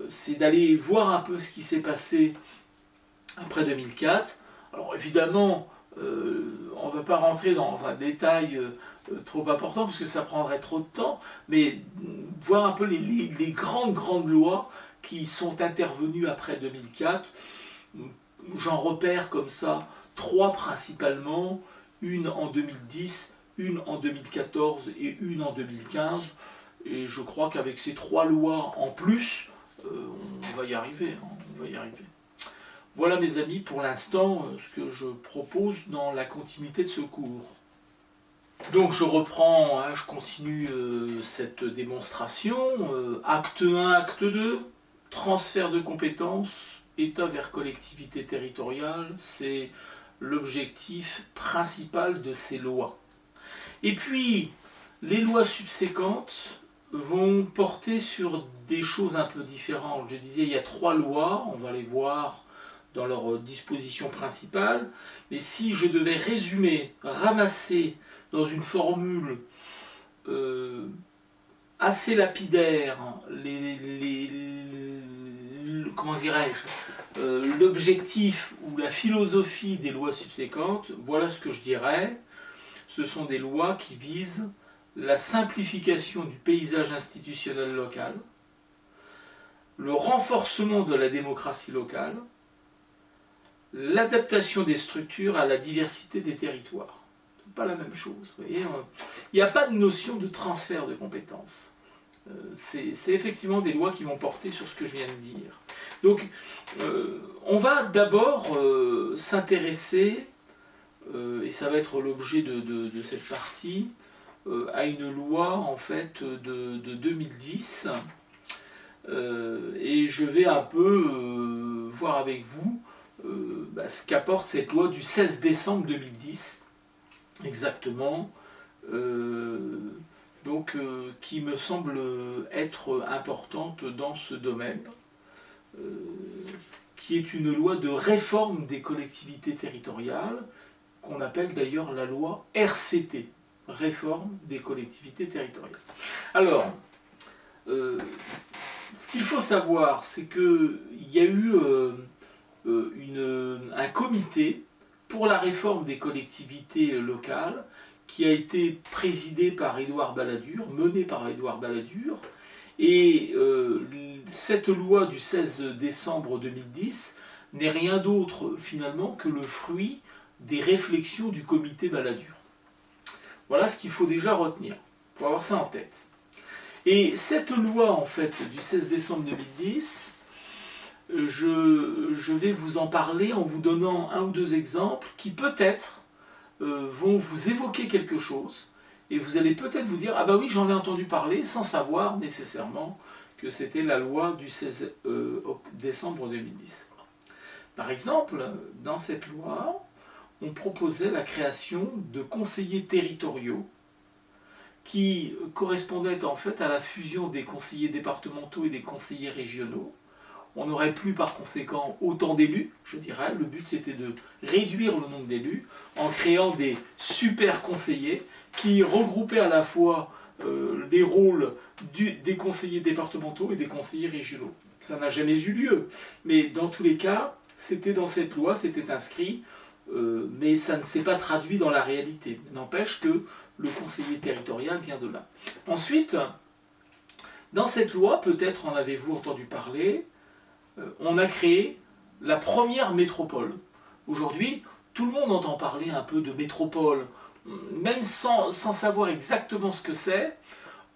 c'est d'aller voir un peu ce qui s'est passé après 2004. Alors évidemment, on ne va pas rentrer dans un détail trop important parce que ça prendrait trop de temps, mais voir un peu les grandes lois qui sont intervenues après 2004. J'en repère comme ça 3 principalement, une en 2010, une en 2014 et une en 2015. Et je crois qu'avec ces 3 lois en plus, on va y arriver. Voilà mes amis, pour l'instant, ce que je propose dans la continuité de ce cours. Donc je reprends, je continue cette démonstration. Acte 1, acte 2, transfert de compétences, État vers collectivité territoriale, c'est l'objectif principal de ces lois. Et puis, les lois subséquentes vont porter sur des choses un peu différentes. Je disais, il y a 3 lois, on va les voir dans leurs dispositions principales, mais si je devais résumer, ramasser dans une formule assez lapidaire comment dirais-je, l'objectif ou la philosophie des lois subséquentes, voilà ce que je dirais. Ce sont des lois qui visent la simplification du paysage institutionnel local, le renforcement de la démocratie locale, l'adaptation des structures à la diversité des territoires. C'est pas la même chose. Vous voyez, il n'y a pas de notion de transfert de compétences. C'est effectivement des lois qui vont porter sur ce que je viens de dire. Donc, on va d'abord s'intéresser, et ça va être l'objet de cette partie, à une loi en fait de 2010, et je vais un peu voir avec vous ce qu'apporte cette loi du 16 décembre 2010, exactement, qui me semble être importante dans ce domaine, qui est une loi de réforme des collectivités territoriales, qu'on appelle d'ailleurs la loi RCT, réforme des collectivités territoriales. Alors, ce qu'il faut savoir, c'est qu'il y a eu un comité pour la réforme des collectivités locales qui a été présidé par Édouard Balladur, mené par Édouard Balladur, et cette loi du 16 décembre 2010 n'est rien d'autre finalement que le fruit des réflexions du comité Balladur. Voilà ce qu'il faut déjà retenir, pour avoir ça en tête. Et cette loi en fait du 16 décembre 2010, je vais vous en parler en vous donnant 1 ou 2 exemples qui peut-être vont vous évoquer quelque chose, et vous allez peut-être vous dire « Ah bah oui, j'en ai entendu parler » sans savoir nécessairement que c'était la loi du 16 décembre 2010. Par exemple, dans cette loi, on proposait la création de conseillers territoriaux qui correspondaient en fait à la fusion des conseillers départementaux et des conseillers régionaux. On n'aurait plus par conséquent autant d'élus, je dirais. Le but c'était de réduire le nombre d'élus en créant des super conseillers qui regroupaient à la fois les rôles des conseillers départementaux et des conseillers régionaux. Ça n'a jamais eu lieu, mais dans tous les cas, c'était dans cette loi, c'était inscrit, mais ça ne s'est pas traduit dans la réalité. N'empêche que le conseiller territorial vient de là. Ensuite, dans cette loi, peut-être en avez-vous entendu parler, on a créé la première métropole. Aujourd'hui, tout le monde entend parler un peu de métropole, même sans savoir exactement ce que c'est,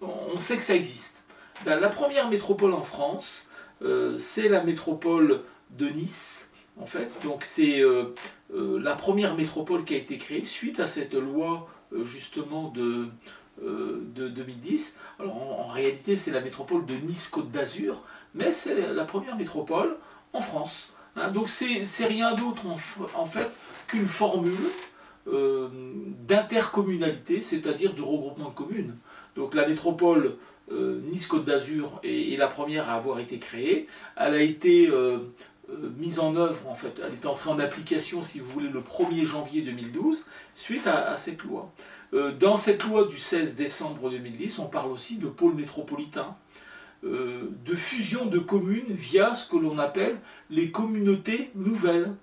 on sait que ça existe. La première métropole en France, c'est la métropole de Nice, en fait. Donc c'est la première métropole qui a été créée suite à cette loi justement de 2010. Alors en réalité, c'est la métropole de Nice-Côte d'Azur, mais c'est la première métropole en France. Hein, donc c'est rien d'autre en fait qu'une formule d'intercommunalité, c'est-à-dire de regroupement de communes. Donc la métropole Nice-Côte d'Azur est la première à avoir été créée. Elle a été mise en œuvre, en fait, elle est entrée en application, si vous voulez, le 1er janvier 2012, suite à cette loi. Dans cette loi du 16 décembre 2010, on parle aussi de pôle métropolitain, de fusion de communes via ce que l'on appelle les communautés nouvelles.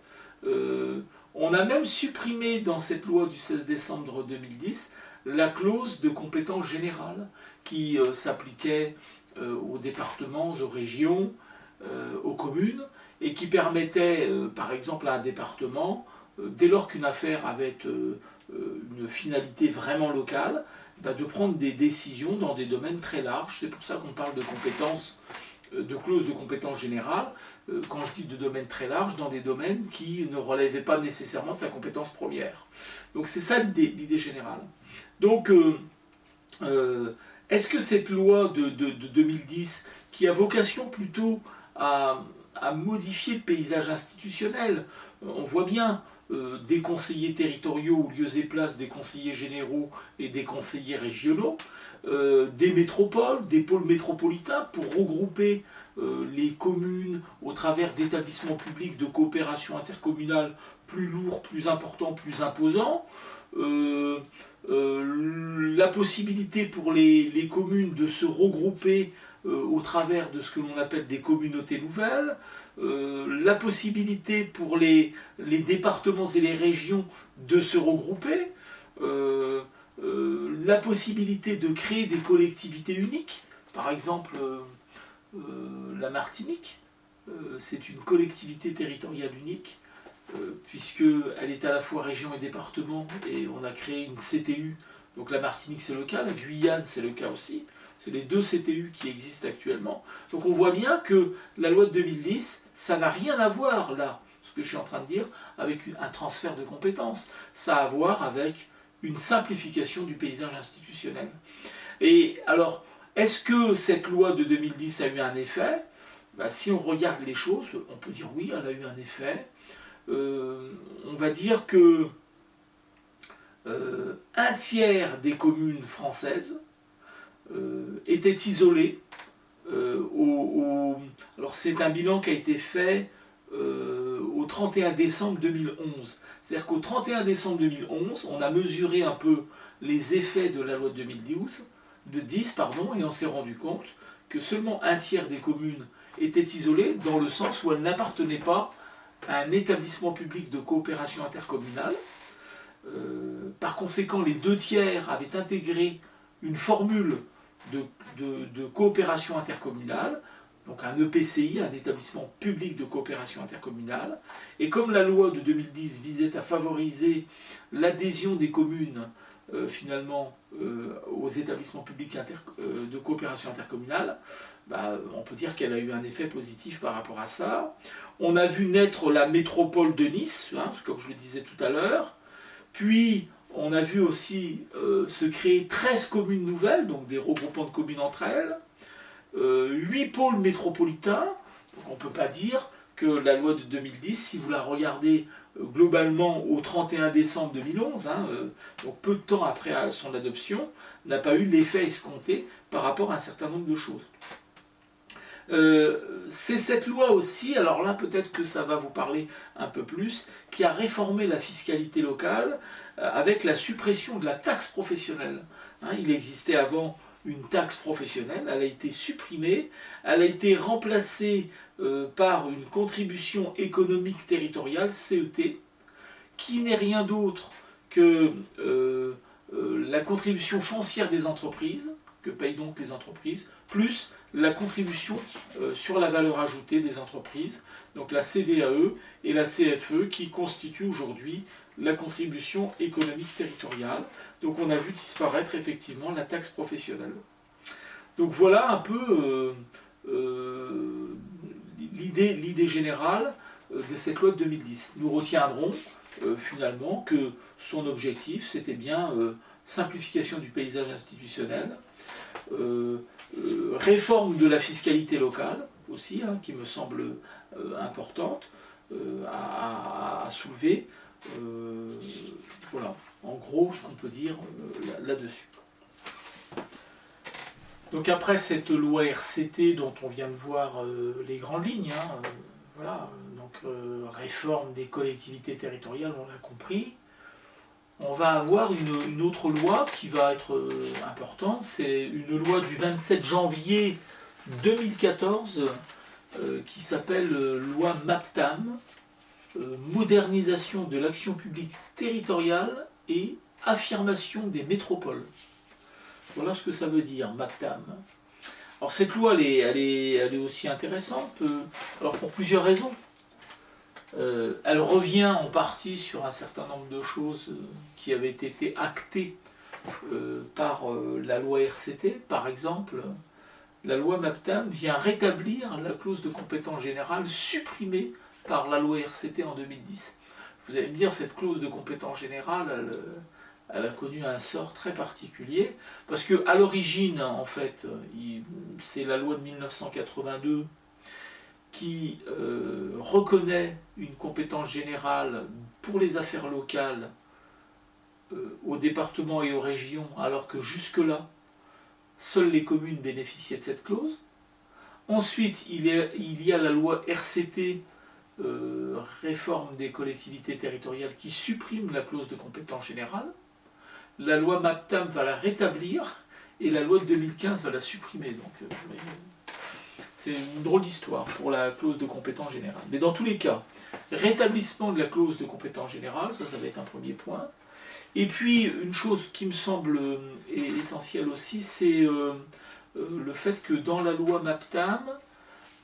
On a même supprimé dans cette loi du 16 décembre 2010 la clause de compétence générale qui s'appliquait aux départements, aux régions, aux communes, et qui permettait, par exemple, à un département, dès lors qu'une affaire avait une finalité vraiment locale, de prendre des décisions dans des domaines très larges. C'est pour ça qu'on parle de compétences, de clauses de compétence générale, quand je dis de domaines très larges, dans des domaines qui ne relevaient pas nécessairement de sa compétence première. Donc c'est ça l'idée générale. Donc, est-ce que cette loi de 2010, qui a vocation plutôt à à modifier le paysage institutionnel. On voit bien des conseillers territoriaux ou lieux et places, des conseillers généraux et des conseillers régionaux, des métropoles, des pôles métropolitains pour regrouper les communes au travers d'établissements publics de coopération intercommunale plus lourds, plus importants, plus imposants. La possibilité pour les communes de se regrouper au travers de ce que l'on appelle des communautés nouvelles, la possibilité pour les départements et les régions de se regrouper, la possibilité de créer des collectivités uniques, par exemple la Martinique, c'est une collectivité territoriale unique, puisqu'elle est à la fois région et département, et on a créé une CTU, donc la Martinique c'est le cas, la Guyane c'est le cas aussi, c'est les deux CTU qui existent actuellement. Donc on voit bien que la loi de 2010, ça n'a rien à voir là, ce que je suis en train de dire, avec un transfert de compétences, ça a à voir avec une simplification du paysage institutionnel. Et alors, est-ce que cette loi de 2010 a eu un effet? Ben, si on regarde les choses, on peut dire oui, elle a eu un effet. On va dire que un tiers des communes françaises étaient isolées. Alors c'est un bilan qui a été fait au 31 décembre 2011. C'est-à-dire qu'au 31 décembre 2011, on a mesuré un peu les effets de la loi de 2010, et on s'est rendu compte que seulement un tiers des communes étaient isolées, dans le sens où elles n'appartenaient pas à un établissement public de coopération intercommunale. Par conséquent, les 2 tiers avaient intégré une formule de coopération intercommunale, donc un EPCI, un établissement public de coopération intercommunale. Et comme la loi de 2010 visait à favoriser l'adhésion des communes finalement aux établissements publics de coopération intercommunale, on peut dire qu'elle a eu un effet positif par rapport à ça. On a vu naître la métropole de Nice, comme je le disais tout à l'heure. Puis on a vu aussi se créer 13 communes nouvelles, donc des regroupements de communes entre elles. 8 pôles métropolitains. Donc on ne peut pas dire que la loi de 2010, si vous la regardez globalement au 31 décembre 2011, donc peu de temps après son adoption, n'a pas eu l'effet escompté par rapport à un certain nombre de choses. C'est cette loi aussi, alors là peut-être que ça va vous parler un peu plus, qui a réformé la fiscalité locale avec la suppression de la taxe professionnelle. Il existait avant une taxe professionnelle, elle a été supprimée, elle a été remplacée par une contribution économique territoriale, CET, qui n'est rien d'autre que la contribution foncière des entreprises, que payent donc les entreprises, plus la contribution sur la valeur ajoutée des entreprises, donc la CVAE et la CFE, qui constituent aujourd'hui la contribution économique territoriale. Donc on a vu disparaître effectivement la taxe professionnelle. Donc voilà un peu l'idée générale de cette loi de 2010. Nous retiendrons finalement que son objectif c'était bien simplification du paysage institutionnel, réforme de la fiscalité locale aussi, qui me semble importante à soulever. Voilà, en gros ce qu'on peut dire là-dessus. Donc après cette loi RCT dont on vient de voir les grandes lignes, voilà, donc réforme des collectivités territoriales, on l'a compris. On va avoir une autre loi qui va être importante, c'est une loi du 27 janvier 2014 qui s'appelle loi MAPTAM, modernisation de l'action publique territoriale et affirmation des métropoles. Voilà ce que ça veut dire, MAPTAM. Alors cette loi, elle est aussi intéressante, alors pour plusieurs raisons. Elle revient en partie sur un certain nombre de choses qui avaient été actées par la loi RCT. Par exemple, la loi MAPTAM vient rétablir la clause de compétence générale supprimée par la loi RCT en 2010. Vous allez me dire, cette clause de compétence générale, elle a connu un sort très particulier, parce qu'à l'origine, en fait, c'est la loi de 1982 qui reconnaît une compétence générale pour les affaires locales aux départements et aux régions, alors que jusque-là, seules les communes bénéficiaient de cette clause. Ensuite, il y a la loi RCT, réforme des collectivités territoriales, qui supprime la clause de compétence générale. La loi MAPTAM va la rétablir, et la loi de 2015 va la supprimer. Donc, c'est une drôle d'histoire pour la clause de compétence générale. Mais dans tous les cas, rétablissement de la clause de compétence générale, ça va être un premier point. Et puis, une chose qui me semble essentielle aussi, c'est le fait que dans la loi MAPTAM,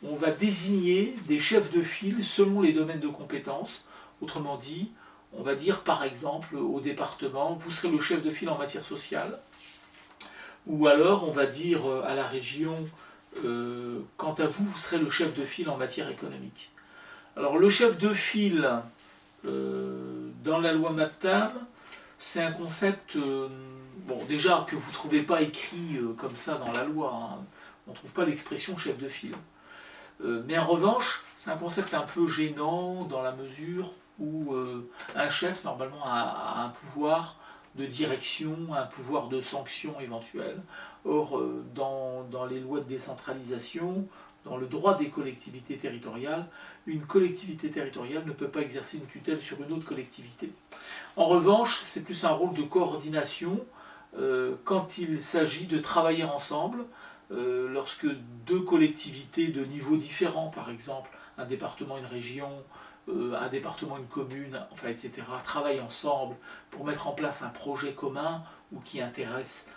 on va désigner des chefs de file selon les domaines de compétences. Autrement dit, on va dire par exemple au département, vous serez le chef de file en matière sociale. Ou alors on va dire à la région, quant à vous, vous serez le chef de file en matière économique. Alors le chef de file, dans la loi MAPTAM, c'est un concept, bon déjà que vous ne trouvez pas écrit comme ça dans la loi, hein. On ne trouve pas l'expression chef de file. Mais en revanche, c'est un concept un peu gênant dans la mesure où un chef normalement a un pouvoir de direction, un pouvoir de sanction éventuelle. Or, dans les lois de décentralisation, dans le droit des collectivités territoriales, une collectivité territoriale ne peut pas exercer une tutelle sur une autre collectivité. En revanche, c'est plus un rôle de coordination quand il s'agit de travailler ensemble, lorsque deux collectivités de niveaux différents, par exemple un département, une région, un département, une commune, enfin, etc., travaillent ensemble pour mettre en place un projet commun ou qui intéresse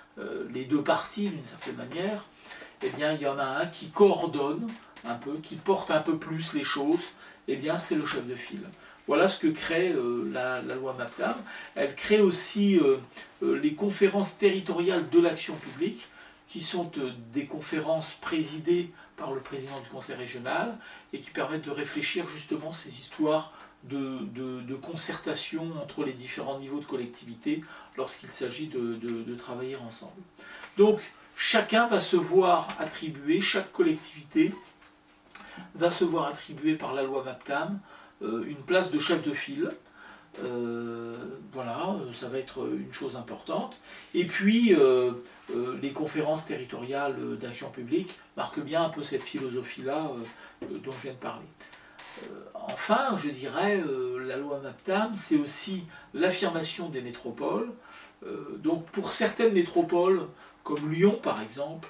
les deux parties d'une certaine manière, eh bien il y en a un qui coordonne un peu, qui porte un peu plus les choses, eh bien c'est le chef de file. Voilà ce que crée la loi MAPTAM. Elle crée aussi les conférences territoriales de l'action publique, qui sont des conférences présidées par le président du conseil régional et qui permettent de réfléchir justement ces histoires de concertation entre les différents niveaux de collectivité lorsqu'il s'agit de travailler ensemble. Donc chacun va se voir attribuer, chaque collectivité va se voir attribuer par la loi MAPTAM une place de chef de file. Voilà, ça va être une chose importante. Et puis, les conférences territoriales d'action publique marquent bien un peu cette philosophie-là dont je viens de parler. Enfin, je dirais, la loi MAPTAM, c'est aussi l'affirmation des métropoles. Donc, pour certaines métropoles, comme Lyon par exemple,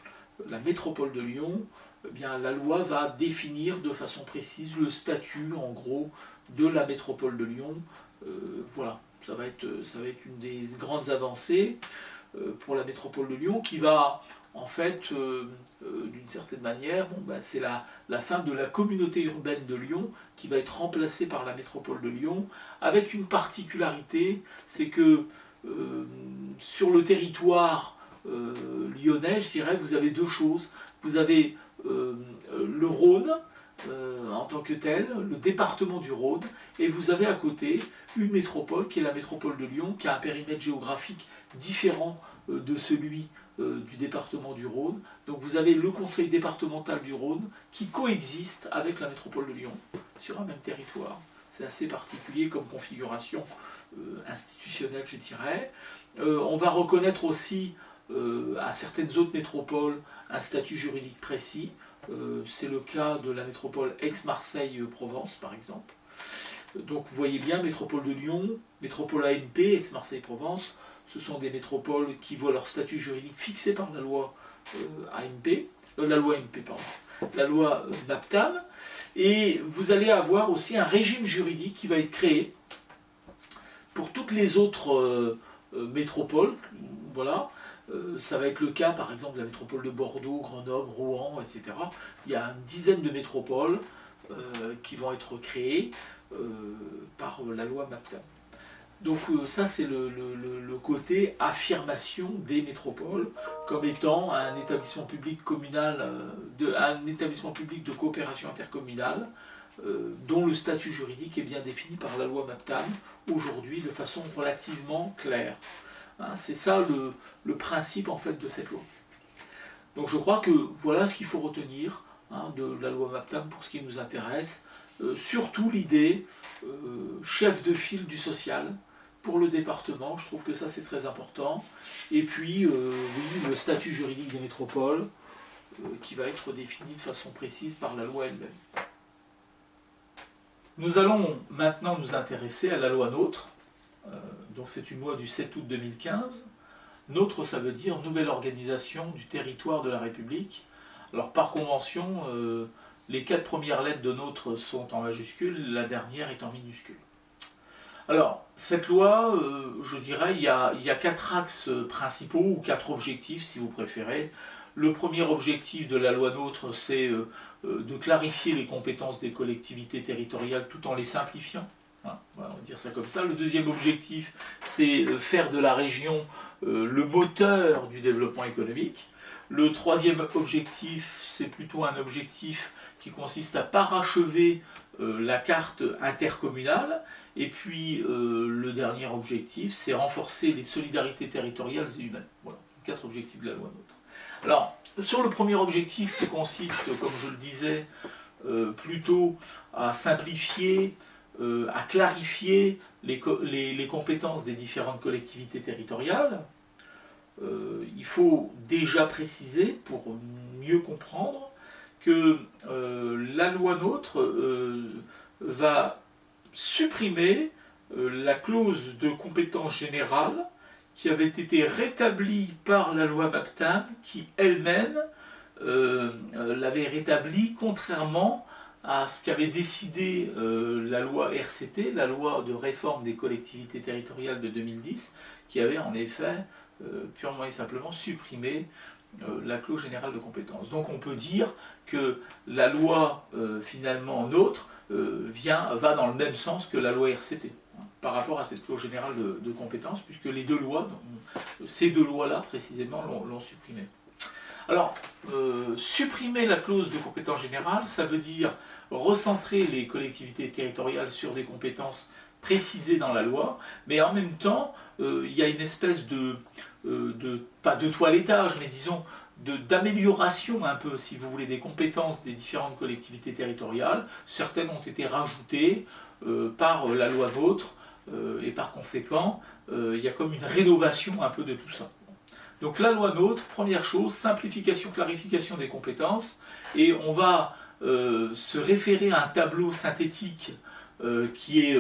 la métropole de Lyon, eh bien, la loi va définir de façon précise le statut, en gros, de la métropole de Lyon. Voilà, ça va être une des grandes avancées pour la métropole de Lyon qui va, en fait, d'une certaine manière, c'est la fin de la communauté urbaine de Lyon qui va être remplacée par la métropole de Lyon, avec une particularité, c'est que sur le territoire lyonnais, je dirais, vous avez deux choses. Vous avez le Rhône, en tant que tel, le département du Rhône, et vous avez à côté une métropole qui est la métropole de Lyon, qui a un périmètre géographique différent de celui du département du Rhône. Donc vous avez le conseil départemental du Rhône qui coexiste avec la métropole de Lyon sur un même territoire. C'est assez particulier comme configuration institutionnelle, je dirais. On va reconnaître aussi à certaines autres métropoles un statut juridique précis. C'est le cas de la métropole Aix-Marseille-Provence, par exemple. Donc vous voyez bien, métropole de Lyon, métropole AMP, Aix-Marseille-Provence, ce sont des métropoles qui voient leur statut juridique fixé par la loi AMP, la loi AMP, pardon, la loi MAPTAM, et vous allez avoir aussi un régime juridique qui va être créé pour toutes les autres métropoles, voilà. Ça va être le cas par exemple de la métropole de Bordeaux, Grenoble, Rouen, etc. Il y a une dizaine de métropoles qui vont être créées par la loi MAPTAM. Donc ça c'est le côté affirmation des métropoles comme étant un établissement public communal, un établissement public de coopération intercommunale dont le statut juridique est bien défini par la loi MAPTAM aujourd'hui de façon relativement claire. Hein, c'est ça le principe en fait de cette loi. Donc je crois que voilà ce qu'il faut retenir. de la loi MAPTAM pour ce qui nous intéresse. Surtout l'idée chef de file du social pour le département, je trouve que ça c'est très important. Et puis, oui, le statut juridique des métropoles, qui va être défini de façon précise par la loi elle-même. Nous allons maintenant nous intéresser à la loi NOTRe. Donc c'est une loi du 7 août 2015. NOTRe, ça veut dire Nouvelle Organisation du Territoire de la République. Alors par convention, les 4 premières lettres de NOTRe sont en majuscule, la dernière est en minuscule. Alors, cette loi, je dirais, il y a 4 axes principaux, ou 4 objectifs si vous préférez. Le premier objectif de la loi NOTRe, c'est de clarifier les compétences des collectivités territoriales tout en les simplifiant. Voilà, on va dire ça comme ça. Le deuxième objectif, c'est faire de la région le moteur du développement économique. Le troisième objectif, c'est plutôt un objectif qui consiste à parachever la carte intercommunale. Et puis le dernier objectif, c'est renforcer les solidarités territoriales et humaines. Voilà, 4 objectifs de la loi NOTRe. Alors, sur le premier objectif qui consiste, comme je le disais, plutôt à simplifier, à clarifier les compétences des différentes collectivités territoriales, il faut déjà préciser, pour mieux comprendre, que la loi NOTRe va supprimer la clause de compétence générale qui avait été rétablie par la loi MAPTAM, qui elle-même l'avait rétablie contrairement à ce qu'avait décidé la loi RCT, la loi de réforme des collectivités territoriales de 2010, qui avait en effet purement et simplement supprimé la clause générale de compétence. Donc on peut dire que la loi finalement NOTRe va dans le même sens que la loi RCT, par rapport à cette clause générale de compétences, puisque les deux lois, ces deux lois-là précisément, l'ont supprimée. Alors, supprimer la clause de compétence générale, ça veut dire recentrer les collectivités territoriales sur des compétences précisées dans la loi, mais en même temps, il y a une espèce pas de toilettage, mais disons, d'amélioration un peu, si vous voulez, des compétences des différentes collectivités territoriales. Certaines ont été rajoutées par la loi NOTRe, et par conséquent, il y a comme une rénovation un peu de tout ça. Donc la loi NOTRe, première chose, simplification, clarification des compétences, et on va se référer à un tableau synthétique qui est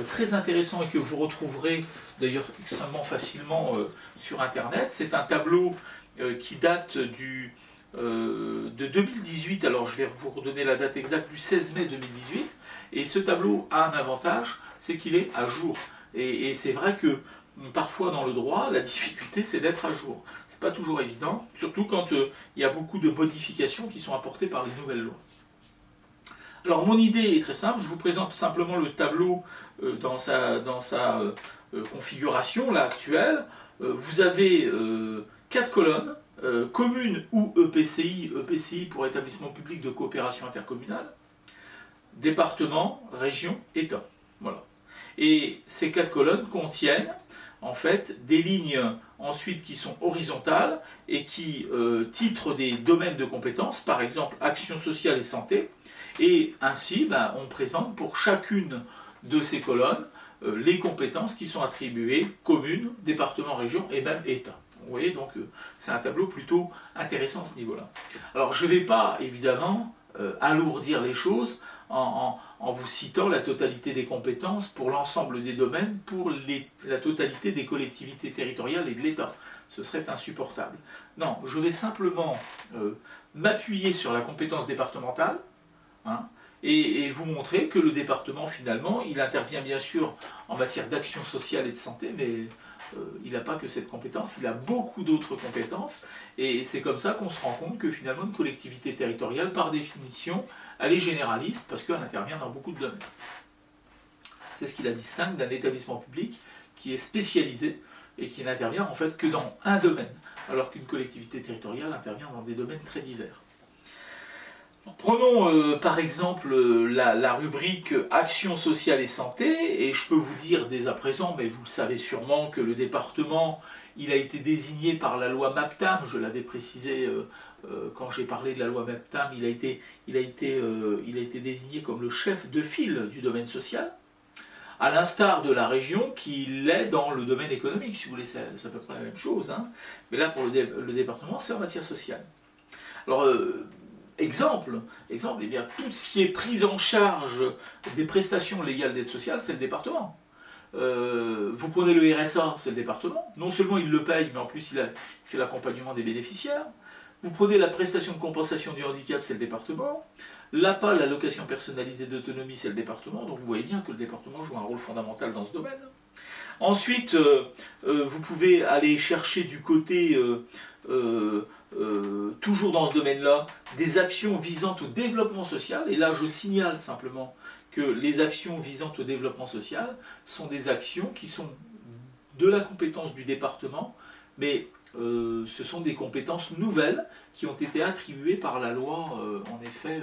très intéressant et que vous retrouverez d'ailleurs extrêmement facilement sur Internet. C'est un tableau qui date de 2018, alors je vais vous redonner la date exacte, du 16 mai 2018, et ce tableau a un avantage, c'est qu'il est à jour. Et c'est vrai que parfois dans le droit, la difficulté c'est d'être à jour. C'est pas toujours évident, surtout quand il y a beaucoup de modifications qui sont apportées par les nouvelles lois. Alors mon idée est très simple, je vous présente simplement le tableau dans sa configuration là, actuelle. Vous avez 4 colonnes, communes ou EPCI, EPCI pour établissement public de coopération intercommunale, département, région, État. Voilà. Et ces 4 colonnes contiennent en fait des lignes ensuite qui sont horizontales et qui titrent des domaines de compétences, par exemple action sociale et santé, et ainsi on présente pour chacune de ces colonnes les compétences qui sont attribuées communes, département, région et même État. Vous voyez, donc c'est un tableau plutôt intéressant à ce niveau-là. Alors je ne vais pas évidemment alourdir les choses en vous citant la totalité des compétences pour l'ensemble des domaines, pour la totalité des collectivités territoriales et de l'État. Ce serait insupportable. Non, je vais simplement m'appuyer sur la compétence départementale, et vous montrer que le département, finalement, il intervient bien sûr en matière d'action sociale et de santé, mais il n'a pas que cette compétence, il a beaucoup d'autres compétences, et c'est comme ça qu'on se rend compte que finalement une collectivité territoriale, par définition, elle est généraliste parce qu'elle intervient dans beaucoup de domaines. C'est ce qui la distingue d'un établissement public qui est spécialisé et qui n'intervient en fait que dans un domaine, alors qu'une collectivité territoriale intervient dans des domaines très divers. Prenons par exemple la rubrique Action sociale et santé, et je peux vous dire dès à présent, mais vous le savez sûrement, que le département il a été désigné par la loi MAPTAM, je l'avais précisé quand j'ai parlé de la loi MAPTAM, il a été désigné comme le chef de file du domaine social, à l'instar de la région qui l'est dans le domaine économique, si vous voulez, c'est à peu près la même chose, hein. Mais là, pour le département, c'est en matière sociale. Alors, exemple, eh bien, tout ce qui est prise en charge des prestations légales d'aide sociale, c'est le département. Vous prenez le RSA, c'est le département. Non seulement il le paye, mais en plus il fait l'accompagnement des bénéficiaires. Vous prenez la prestation de compensation du handicap, c'est le département. L'APA, l'allocation personnalisée d'autonomie, c'est le département. Donc vous voyez bien que le département joue un rôle fondamental dans ce domaine. Ensuite, vous pouvez aller chercher du côté, toujours dans ce domaine-là, des actions visant au développement social. Et là, je signale simplement que les actions visant au développement social sont des actions qui sont de la compétence du département, mais ce sont des compétences nouvelles qui ont été attribuées par la loi, en effet,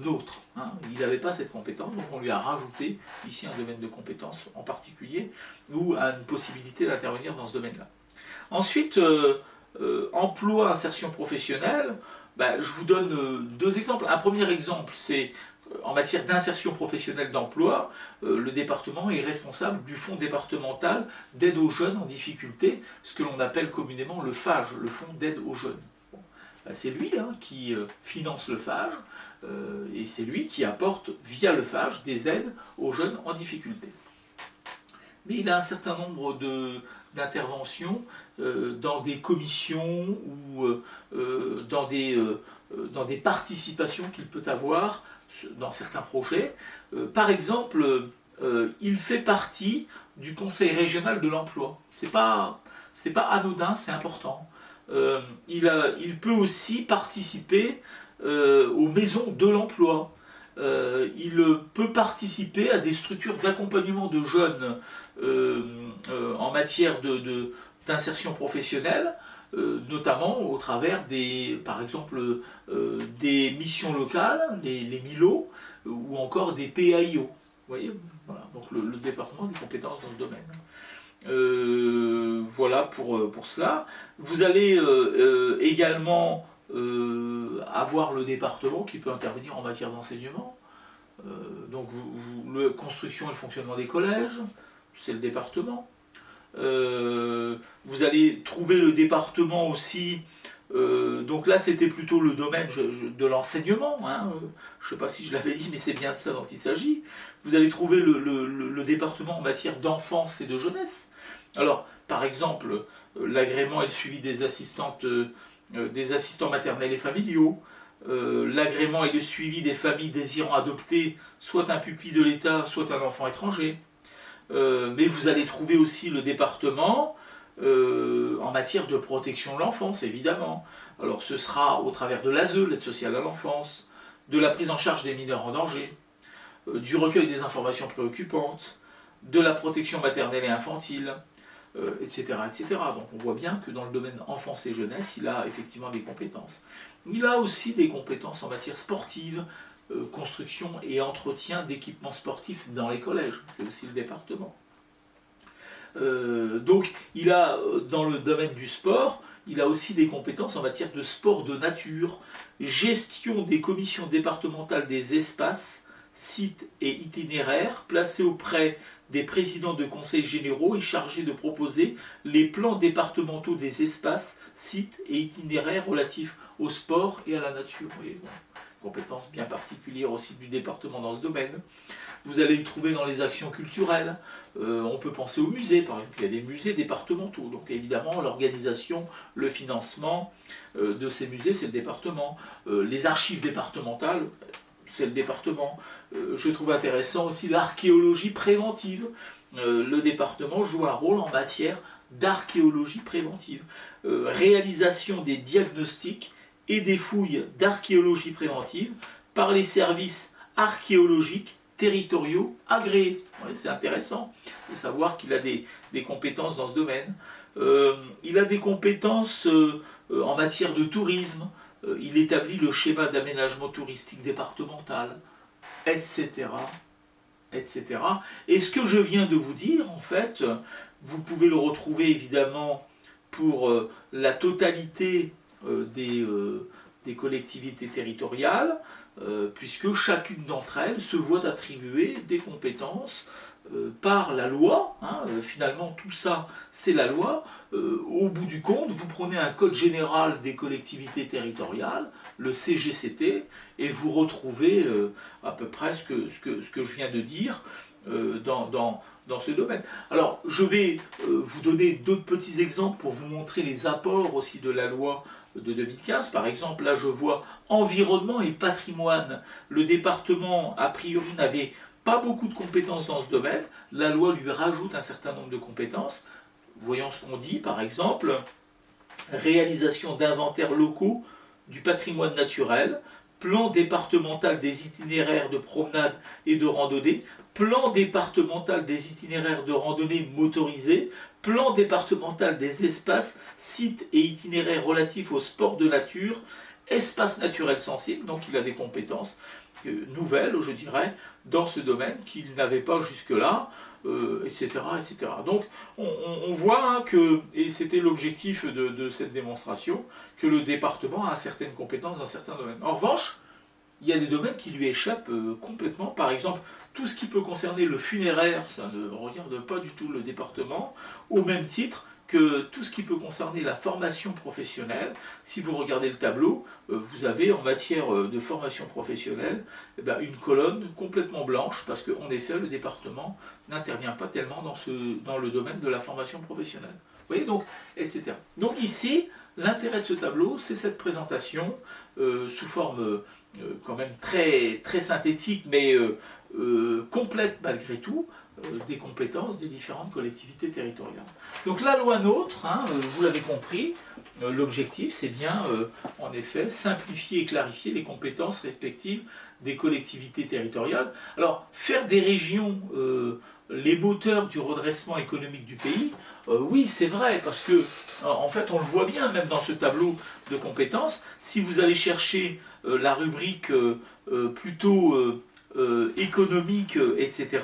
nôtre. Hein. Il n'avait pas cette compétence, donc on lui a rajouté ici un domaine de compétences en particulier, ou une possibilité d'intervenir dans ce domaine-là. Ensuite, emploi, insertion professionnelle, je vous donne deux exemples. Un premier exemple, c'est en matière d'insertion professionnelle d'emploi, le département est responsable du fonds départemental d'aide aux jeunes en difficulté, ce que l'on appelle communément le FAGE, le fonds d'aide aux jeunes. Bon, c'est lui qui finance le FAGE, et c'est lui qui apporte via le FAGE des aides aux jeunes en difficulté. Mais il a un certain nombre d'interventions dans des commissions ou dans des participations qu'il peut avoir dans certains projets. Par exemple, il fait partie du conseil régional de l'emploi. C'est pas anodin, c'est important. Il peut aussi participer aux maisons de l'emploi. Il peut participer à des structures d'accompagnement de jeunes en matière d'insertion professionnelle, notamment au travers par exemple, des missions locales, les MILO, ou encore des PAIO. Vous voyez, voilà. Donc le département a des compétences dans ce domaine. Voilà pour cela. Vous allez également avoir le département qui peut intervenir en matière d'enseignement. Donc la construction et le fonctionnement des collèges, c'est le département. Vous allez trouver le département aussi, donc là c'était plutôt le domaine de l'enseignement, hein. Je ne sais pas si je l'avais dit, mais c'est bien de ça dont il s'agit. Vous allez trouver le département en matière d'enfance et de jeunesse. Alors, par exemple, l'agrément et le suivi des assistants maternels et familiaux, l'agrément et le suivi des familles désirant adopter soit un pupille de l'État, soit un enfant étranger. Mais vous allez trouver aussi le département en matière de protection de l'enfance, évidemment. Alors ce sera au travers de l'ASE, l'aide sociale à l'enfance, de la prise en charge des mineurs en danger, du recueil des informations préoccupantes, de la protection maternelle et infantile, etc., etc. Donc on voit bien que dans le domaine enfance et jeunesse, il a effectivement des compétences. Il a aussi des compétences en matière sportive, construction et entretien d'équipements sportifs dans les collèges, c'est aussi le département. Donc il a, dans le domaine du sport, il a aussi des compétences en matière de sport de nature, gestion des commissions départementales des espaces, sites et itinéraires, placés auprès des présidents de conseils généraux et chargés de proposer les plans départementaux des espaces, sites et itinéraires relatifs au sport et à la nature. Oui, bon, compétences bien particulières aussi du département dans ce domaine. Vous allez le trouver dans les actions culturelles. On peut penser aux musées, par exemple. Il y a des musées départementaux. Donc évidemment, l'organisation, le financement de ces musées, c'est le département. Les archives départementales, c'est le département. Je trouve intéressant aussi l'archéologie préventive. Le département joue un rôle en matière d'archéologie préventive. Réalisation des diagnostics et des fouilles d'archéologie préventive par les services archéologiques territoriaux agréés. Ouais, c'est intéressant de savoir qu'il a des compétences dans ce domaine. Il a des compétences en matière de tourisme. Il établit le schéma d'aménagement touristique départemental, etc., etc. Et ce que je viens de vous dire, en fait, vous pouvez le retrouver évidemment pour la totalité des collectivités territoriales, puisque chacune d'entre elles se voit attribuer des compétences par la loi, finalement tout ça c'est la loi. Au bout du compte, vous prenez un code général des collectivités territoriales, le CGCT, et vous retrouvez à peu près ce que je viens de dire dans ce domaine. Alors je vais vous donner d'autres petits exemples pour vous montrer les apports aussi de la loi de 2015. Par exemple, là je vois environnement et patrimoine. Le département a priori n'avait pas beaucoup de compétences dans ce domaine. La loi lui rajoute un certain nombre de compétences. Voyons ce qu'on dit, par exemple, réalisation d'inventaires locaux du patrimoine naturel, plan départemental des itinéraires de promenade et de randonnée, plan départemental des itinéraires de randonnée motorisés, plan départemental des espaces, sites et itinéraires relatifs au sport de nature, espace naturel sensible, donc il a des compétences nouvelles, je dirais, dans ce domaine qu'il n'avait pas jusque-là, etc., etc. Donc on voit que, et c'était l'objectif de cette démonstration, que le département a certaines compétences dans certains domaines. En revanche, il y a des domaines qui lui échappent complètement. Par exemple, tout ce qui peut concerner le funéraire, ça ne regarde pas du tout le département, au même titre que tout ce qui peut concerner la formation professionnelle. Si vous regardez le tableau, vous avez en matière de formation professionnelle une colonne complètement blanche, parce qu'en effet, le département n'intervient pas tellement dans le domaine de la formation professionnelle. Vous voyez, donc, etc. Donc ici, l'intérêt de ce tableau, c'est cette présentation sous forme quand même très, très synthétique, mais complète malgré tout, des compétences des différentes collectivités territoriales. Donc la loi NOTRe, vous l'avez compris, l'objectif c'est bien en effet simplifier et clarifier les compétences respectives des collectivités territoriales. Alors faire des régions les moteurs du redressement économique du pays, oui c'est vrai, parce que en fait on le voit bien même dans ce tableau de compétences, si vous allez chercher la rubrique plutôt économique, etc.,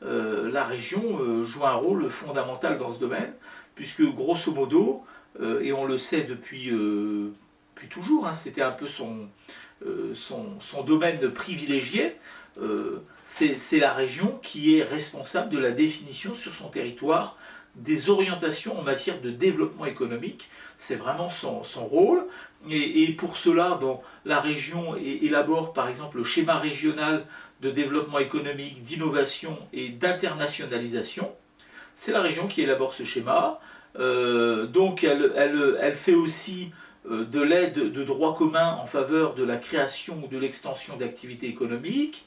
la région joue un rôle fondamental dans ce domaine, puisque grosso modo, et on le sait depuis toujours, c'était un peu son domaine privilégié, c'est la région qui est responsable de la définition sur son territoire des orientations en matière de développement économique. C'est vraiment son rôle. Et pour cela, la région élabore par exemple le schéma régional de développement économique, d'innovation et d'internationalisation. C'est la région qui élabore ce schéma. Donc elle fait aussi de l'aide de droit commun en faveur de la création ou de l'extension d'activités économiques,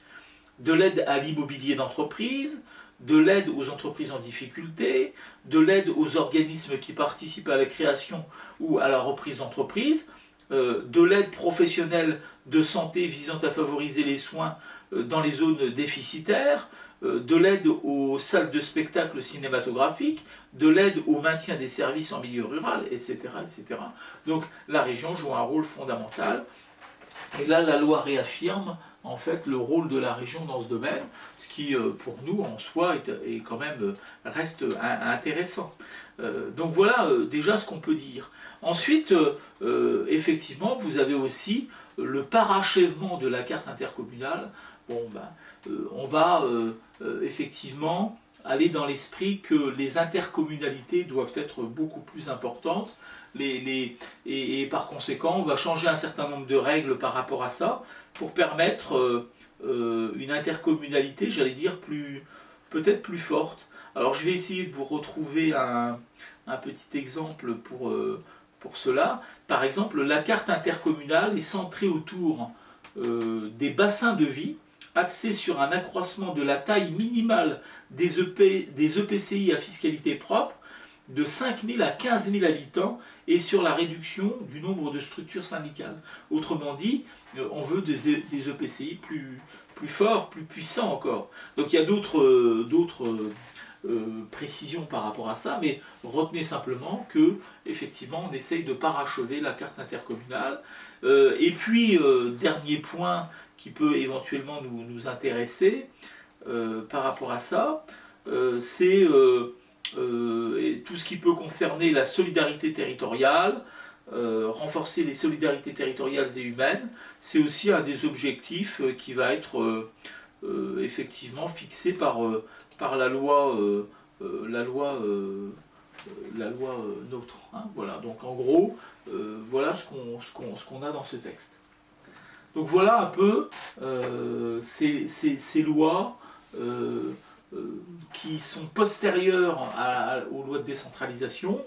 de l'aide à l'immobilier d'entreprise, de l'aide aux entreprises en difficulté, de l'aide aux organismes qui participent à la création ou à la reprise d'entreprise, de l'aide professionnelle de santé visant à favoriser les soins dans les zones déficitaires, de l'aide aux salles de spectacle cinématographiques, de l'aide au maintien des services en milieu rural, etc., etc. Donc la région joue un rôle fondamental. Et là, la loi réaffirme en fait le rôle de la région dans ce domaine, ce qui pour nous en soi est quand même reste intéressant. Donc voilà déjà ce qu'on peut dire. Ensuite, effectivement, vous avez aussi le parachèvement de la carte intercommunale. On va effectivement aller dans l'esprit que les intercommunalités doivent être beaucoup plus importantes. Et par conséquent, on va changer un certain nombre de règles par rapport à ça pour permettre une intercommunalité, j'allais dire, peut-être plus forte. Alors je vais essayer de vous retrouver un petit exemple pour cela. Par exemple, la carte intercommunale est centrée autour des bassins de vie, axée sur un accroissement de la taille minimale des EPCI à fiscalité propre de 5 000 à 15 000 habitants et sur la réduction du nombre de structures syndicales. Autrement dit, on veut des EPCI plus forts, plus puissants encore. Donc il y a d'autres précisions par rapport à ça, mais retenez simplement que effectivement on essaye de parachever la carte intercommunale. Et puis, dernier point qui peut éventuellement nous intéresser par rapport à ça, c'est tout ce qui peut concerner la solidarité territoriale, renforcer les solidarités territoriales et humaines, c'est aussi un des objectifs qui va être effectivement fixé par la loi, NOTRe. Hein, voilà. Donc en gros, voilà ce qu'on a dans ce texte. Donc voilà un peu ces lois qui sont postérieures aux lois de décentralisation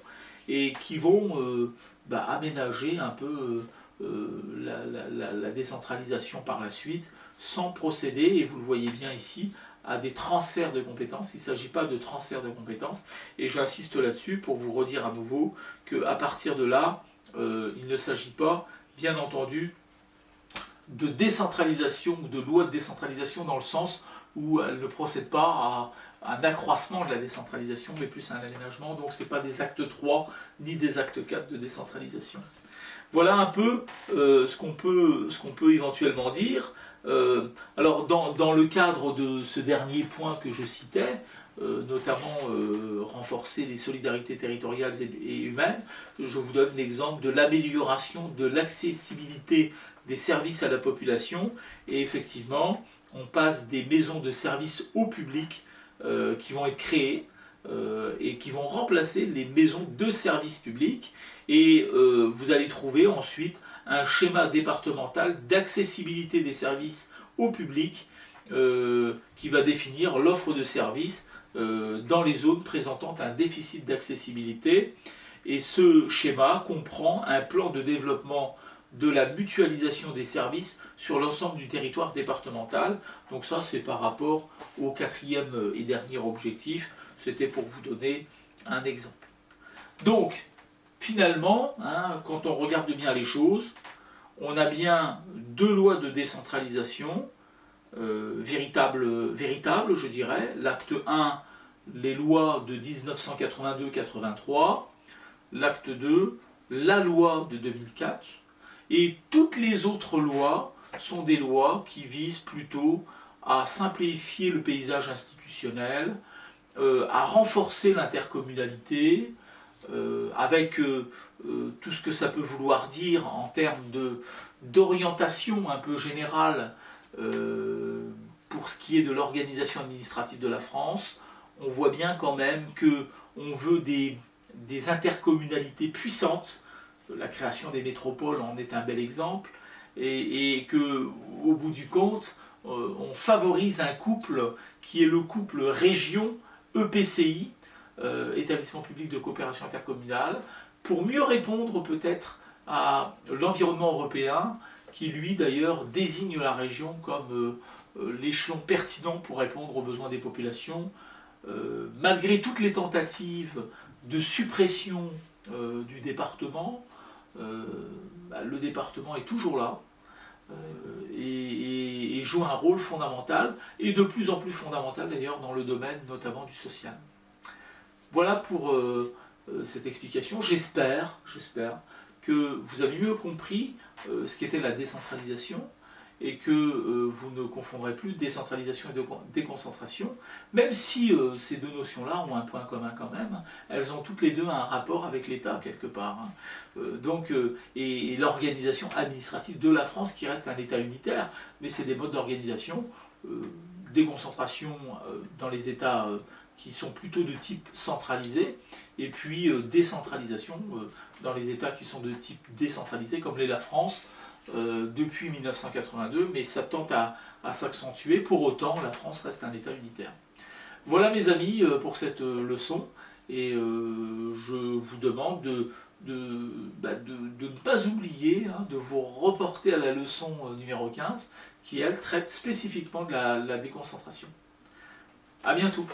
et qui vont aménager un peu la décentralisation par la suite, sans procéder, et vous le voyez bien ici, à des transferts de compétences. Il ne s'agit pas de transfert de compétences, et j'insiste là-dessus pour vous redire à nouveau qu'à partir de là, il ne s'agit pas, bien entendu, de décentralisation ou de loi de décentralisation dans le sens où elle ne procède pas à un accroissement de la décentralisation, mais plus à un aménagement. Donc ce n'est pas des actes 3 ni des actes 4 de décentralisation. Voilà un peu ce qu'on peut éventuellement dire. Alors dans le cadre de ce dernier point que je citais, notamment renforcer les solidarités territoriales et humaines, je vous donne l'exemple de l'amélioration de l'accessibilité des services à la population, et effectivement on passe des maisons de services au public qui vont être créées et qui vont remplacer les maisons de services publics, et vous allez trouver ensuite un schéma départemental d'accessibilité des services au public qui va définir l'offre de services dans les zones présentant un déficit d'accessibilité, et ce schéma comprend un plan de développement de la mutualisation des services sur l'ensemble du territoire départemental. Donc ça c'est par rapport au quatrième et dernier objectif, c'était pour vous donner un exemple. Donc finalement, hein, quand on regarde bien les choses, on a bien deux lois de décentralisation véritables, je dirais. L'acte 1, les lois de 1982-83, l'acte 2, la loi de 2004, et toutes les autres lois sont des lois qui visent plutôt à simplifier le paysage institutionnel, à renforcer l'intercommunalité, avec tout ce que ça peut vouloir dire en termes d'orientation un peu générale pour ce qui est de l'organisation administrative de la France. On voit bien quand même qu'on veut des intercommunalités puissantes. La création des métropoles en est un bel exemple, et qu'au bout du compte, on favorise un couple qui est le couple région-EPCI, établissement public de coopération intercommunale, pour mieux répondre peut-être à l'environnement européen, qui lui d'ailleurs désigne la région comme l'échelon pertinent pour répondre aux besoins des populations. Malgré toutes les tentatives de suppression du département, le département est toujours là et joue un rôle fondamental, et de plus en plus fondamental d'ailleurs dans le domaine notamment du social. Voilà pour cette explication. J'espère que vous avez mieux compris ce qu'était la décentralisation, et que vous ne confondrez plus décentralisation et déconcentration, même si ces deux notions-là ont un point commun quand même. Elles ont toutes les deux un rapport avec l'État quelque part. Hein. Et l'organisation administrative de la France, qui reste un État unitaire, mais c'est des modes d'organisation, déconcentration dans les États qui sont plutôt de type centralisé, et puis décentralisation dans les États qui sont de type décentralisé, comme l'est la France, depuis 1982, mais ça tend à s'accentuer. Pour autant, la France reste un État unitaire. Voilà mes amis pour cette leçon, et je vous demande de ne pas oublier, hein, de vous reporter à la leçon numéro 15, qui elle traite spécifiquement de la déconcentration. À bientôt.